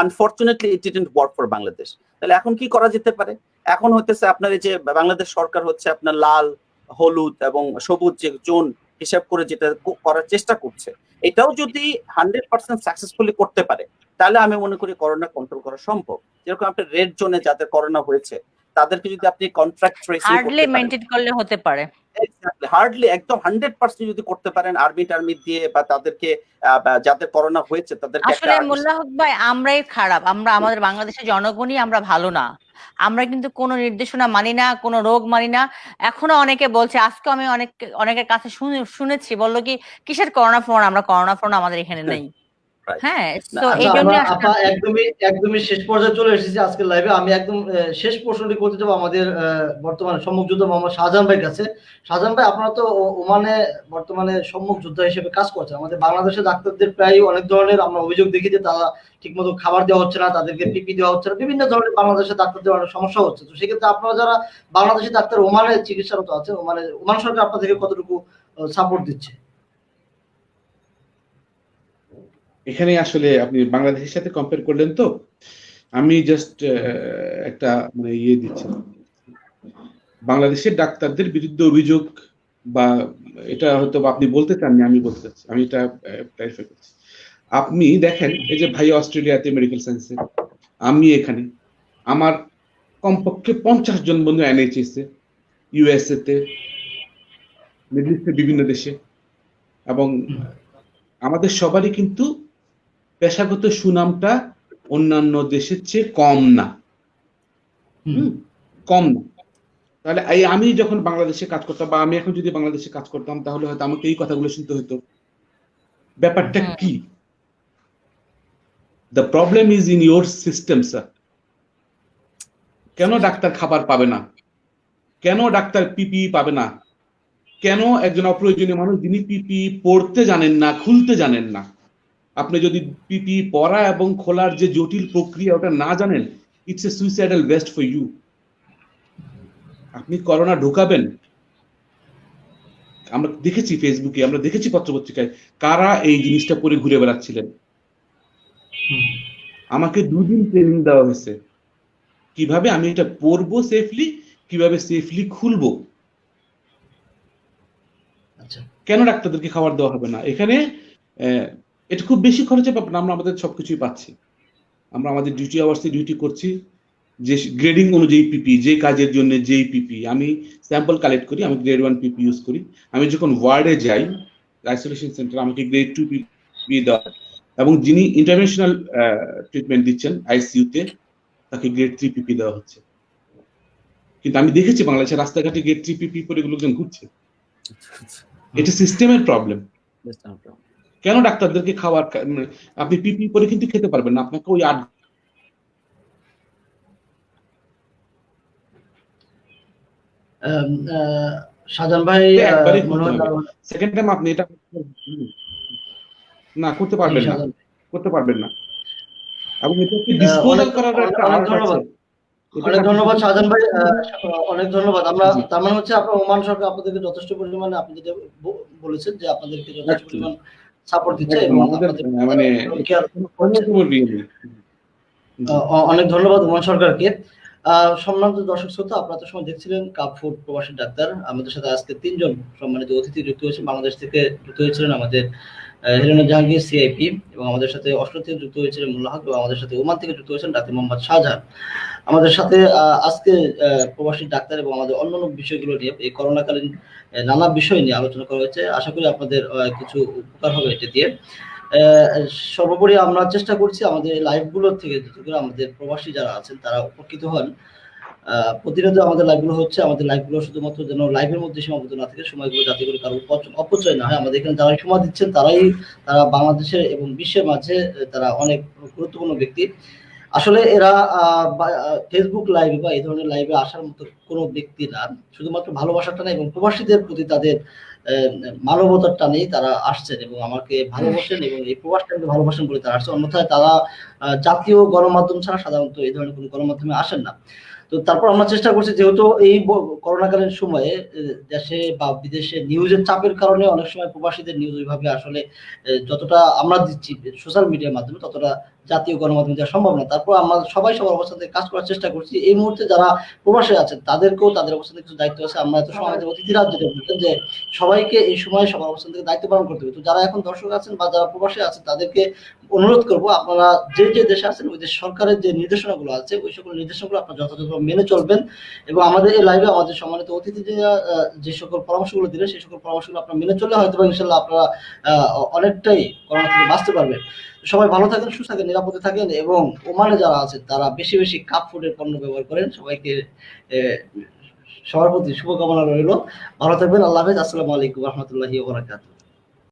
Unfortunately it didn't work for Bangladesh. তাহলে এখন কি করা যেতে পারে? এখন হইতেছে আপনার এই যে বাংলাদেশ সরকার হচ্ছে আপনার লাল, হলুদ এবং সবুজ যে জোন হিসাব করে যেটা করার চেষ্টা করছে, এটাও যদি 100% সাকসেসফুলি করতে পারে, তাহলে আমি মনে করি করোনা কন্ট্রোল করা সম্ভব। যেরকম আপনি রেড জোনে যাদের করোনা হয়েছে তাদেরকে যদি আপনি কন্ট্রাক্ট ট্রেসিং হার্ডলি মেইনটেইন করলে হতে পারে। এক্স্যাক্টলি, হার্ডলি একদম 100% যদি করতে পারেন আর্মি দিয়ে, বা তাদেরকে যাদের করোনা হয়েছে তাদেরকে আসলে মোল্লা হক ভাই, আমরাই খারাপ, আমাদের বাংলাদেশের জনগণই আমরা ভালো না। আমরা কিন্তু কোনো নির্দেশনা মানি না, কোনো রোগ মানি না। এখনো অনেকে বলছে, আজকে আমি অনেকের কাছে শুনেছি, বললো কি কিসের করোনা ফোন, আমরা করোনা ফোন আমাদের এখানে নেই। হ্যাঁ, তো এই জন্য একদমই শেষ পর্যায়ে চলে এসেছি আজকের লাইভে। আমি একদম শেষ প্রশ্নটি করতে যাবো আমাদের বর্তমানে সম্মুখ যোদ্ধা মোহাম্মদ শাহজাহান ভাইয়ের কাছে। শাহজাহান ভাই, আপনারা তো ওমানে বর্তমানে সম্মুখ যোদ্ধা হিসেবে কাজ করছেন। আমাদের বাংলাদেশের ডাক্তারদের প্রায় অনেক ধরনের আমরা অভিযোগ দেখি যে তারা ঠিকমতো খাবার দেওয়া হচ্ছে না, তাদেরকে পিপি দেওয়া হচ্ছে না, বিভিন্ন ধরনের বাংলাদেশের ডাক্তারদের অনেক সমস্যা হচ্ছে। তো সেক্ষেত্রে আপনারা যারা বাংলাদেশি ডাক্তার ওমানে চিকিৎসারত আছেন, ওমান সরকার আপনাদেরকে কতটুকু সাপোর্ট দিচ্ছে? এখানে আসলে আপনি বাংলাদেশের সাথে কম্পেয়ার করলেন, তো আমি জাস্ট একটা মানে দিচ্ছি, বাংলাদেশের ডাক্তারদের বিরুদ্ধে অভিযোগ, বা এটা হয়তো আপনি বলতে চাননি, আমি বলতে চাচ্ছি, আমি এটা ক্লারিফাই করছি। আপনি দেখেন, এই যে ভাই অস্ট্রেলিয়াতে মেডিকেল সায়েন্সে, আমি এখানে, আমার কমপক্ষে 50 জন বন্ধু NHS এ, USA তে, মিডল ইস্টের বিভিন্ন দেশে, এবং আমাদের সবারই কিন্তু পেশাগত সুনামটা অন্যান্য দেশের চেয়ে কম না। তাহলে আমি যখন বাংলাদেশে কাজ করতাম, বা আমি এখন যদি বাংলাদেশে কাজ করতাম, তাহলে হয়তো আমাকে এই কথাগুলো শুনতে হতো। ব্যাপারটা কি? The problem is in your system, sir. কেন ডাক্তার খাবার পাবে না? কেন ডাক্তার পিপিই পাবে না? কেন একজন অপ্রয়োজনীয় মানুষ যিনি পিপি পড়তে জানেন না, খুলতে জানেন না, আপনি যদি পিপি পড়া এবং খোলার যে জটিল প্রক্রিয়া ওটা না জানেন, it's a suicidal waste for you. আপনি করোনা ঢুকাবেন। আমরা দেখেছি ফেসবুকে, আমরা দেখেছি পত্রপত্রিকায় কারা এই জিনিসটা পরে ঘুরে বেড়াচ্ছিলেন। আমাকে 2 দিন ট্রেনিং দেওয়া হয়েছে কিভাবে আমি এটা পড়বো সেফলি, কিভাবে সেফলি খুলবো। কেন ডাক্তারদেরকে খাবার দেওয়া হবে না? এখানে এটা খুব বেশি খরচে পাবেন, আমরা আমাদের সবকিছুই পাচ্ছি, আমরা আমাদের ডিউটি আওয়ার্সে ডিউটি করছি, যে গ্রেডিং অনুযায়ী পিপি, যে কাজের জন্য যেই পিপি, আমি স্যাম্পল কালেক্ট করি, আমি গ্রেড 1 পিপি ইউজ করি। আমি যখন ওয়ার্ডে যাই, আইসোলেশন সেন্টার, আমাকে গ্রেড 2 পিপি দেওয়া, এবং যিনি ইন্টারভেনশনাল ট্রিটমেন্ট দিচ্ছেন আইসিইউতে, তাকে গ্রেড 3 পিপি দেওয়া হচ্ছে। কিন্তু আমি দেখেছি বাংলাদেশের রাস্তাঘাটে গ্রেড 3 পিপি পরে লোকজন ঘুরছে। এটা সিস্টেমের প্রবলেম। কেন ডাক্তারদেরকে খাবার আপনি পিপি করে কিন্তু খেতে পারবেন না, আপনাকে ওই 8 শাহজাহান ভাই একবারই মনে খুলতে হয় হবে। সেকেন্ড টাইম আপনি এটা না করতে জি, পারবেন না, শাহজাহান করতে পারবেন না। এবং এটাকে ডিসপোজাল করার একটা অনেক আর্ট ধন্যবাদ। আছে। অনেক ধন্যবাদ শাহজাহান ভাই, এটা অনেক ধন্যবাদ। আমরা জি। তার মানে হচ্ছে আপনার ওমান সরকার আপনাদেরকে যথেষ্ট পরিমাণে, আপনি যেটা বলেছেন যে আপনাদেরকে যথেষ্ট একদম পরিমাণ সাপোর্ট দিচ্ছে একদম এবং আমাদের আপনাদের মানে কেয়ার কোনো করছে। খবর দিয়ে নেই। জি। অনেক ধন্যবাদ ওমান সরকারকে। সম্মানিত দর্শক শ্রোতা, আপনারা তো সময় দেখছিলেন কাপ ফুড প্রবাসী ডাক্তার। আমাদের সাথে আজকে 3 জন সম্মানিত অতিথি যুক্ত হয়েছে। বাংলাদেশ থেকে যুক্ত হয়েছিলেন আমাদের হেলেনা জাহাঙ্গীর সিআইপি, এবং আমাদের সাথে অস্ট্রেলিয়া থেকে যুক্ত হয়েছিলেন মোল্লা হক, এবং আমাদের সাথে ওমান থেকে যুক্ত হয়েছেন ডাক্তার মোহাম্মদ শাহজাহান। আমাদের সাথে আজকে প্রবাসী ডাক্তার এবং আমাদের অন্যান্য বিষয়গুলো নিয়ে, এই করোনাকালীন নানা বিষয় নিয়ে আলোচনা করা হয়েছে। আশা করি আপনাদের কিছু উপকার হবে এটা দিয়ে। সর্বোপরি আমরা চেষ্টা করছি আমাদের লাইভ গুলো থেকে যাতে করে আমাদের প্রবাসী যারা আছেন তারা উপকৃত হন। প্রতিনিয়ত আমাদের লাইভগুলো হচ্ছে, আমাদের লাইভগুলো শুধুমাত্র যেন লাইভের মধ্যে সীমাবদ্ধ না থাকে, সময়গুলো যাতে করে কারো অপচয় না হয়। আমাদের এখানে যারা সময় দিচ্ছেন তারা বাংলাদেশের এবং বিশ্বের মাঝে তারা অনেক গুরুত্বপূর্ণ ব্যক্তি। আসলে এরা ফেসবুক লাইভে বা এই ধরনের লাইভে আসার মতো কোনো ব্যক্তি না, শুধুমাত্র ভালোবাসাটা না এবং প্রবাসীদের প্রতি তাদের মানবতার টানেই তারা আসছেন এবং আমাকে ভালোবাসেন এবং এই প্রবাসটাকে ভালোবাসেন বলে তারা আসছেন। অন্যথায় তারা জাতীয় গণমাধ্যম ছাড়া সাধারণত এই ধরনের কোনো গণমাধ্যমে আসেন না। তো তারপর আমরা চেষ্টা করছি, যেহেতু এই করোনাকালীন সময়ে দেশে বা বিদেশে নিউজের চাপের কারণে অনেক সময় প্রবাসীদের নিউজ ওইভাবে আসলে যতটা আমরা দিচ্ছি সোশ্যাল মিডিয়ার মাধ্যমে ততটা জাতীয় গণমাধ্যমে দেওয়া সম্ভব না। তারপর আমরা সবাই সবার অবস্থান থেকে কাজ করার চেষ্টা করছি। এই মুহূর্তে যারা প্রবাসে আছেন তাদেরকেও তাদের অবস্থান থেকে কিছু দায়িত্ব আছে। আমরা এত সময় আমাদের অতিথিরা যেটা বলতেন যে সবাইকে এই সময় সবার অবস্থান থেকে দায়িত্ব পালন করতে হবে। তো যারা এখন দর্শক আছেন বা যারা প্রবাসে আছেন তাদেরকে অনুরোধ করবো, আপনারা যে দেশে আছেন ওই দেশ সরকারের যে নির্দেশনাগুলো আছে ওই সকল নির্দেশনাগুলো আপনারা যথাযথভাবে মেনে চলবেন। এবং আমাদের এই লাইভে আমাদের সম্মানিত অতিথি যে সকল পরামর্শগুলো দিলেন সেই সকল পরামর্শগুলো আপনারা মেনে চললে হয়তো ইনশাল্লাহ আপনারা অনেকটাই করোনা থেকে বাঁচতে পারবেন। সবাই ভালো থাকেন, সুস্থ থাকেন, নিরাপদে থাকেন এবং ওমানে যারা আছেন তারা বেশি বেশি কাপ ফুডের পণ্য ব্যবহার করেন। সবাইকে সবার প্রতি শুভকামনা রইল। ভালো থাকবেন। আল্লাহ হাফেজ। আসসালামু আলাইকুম ওয়া রাহমাতুল্লাহি ওয়া বারাকাতুহু।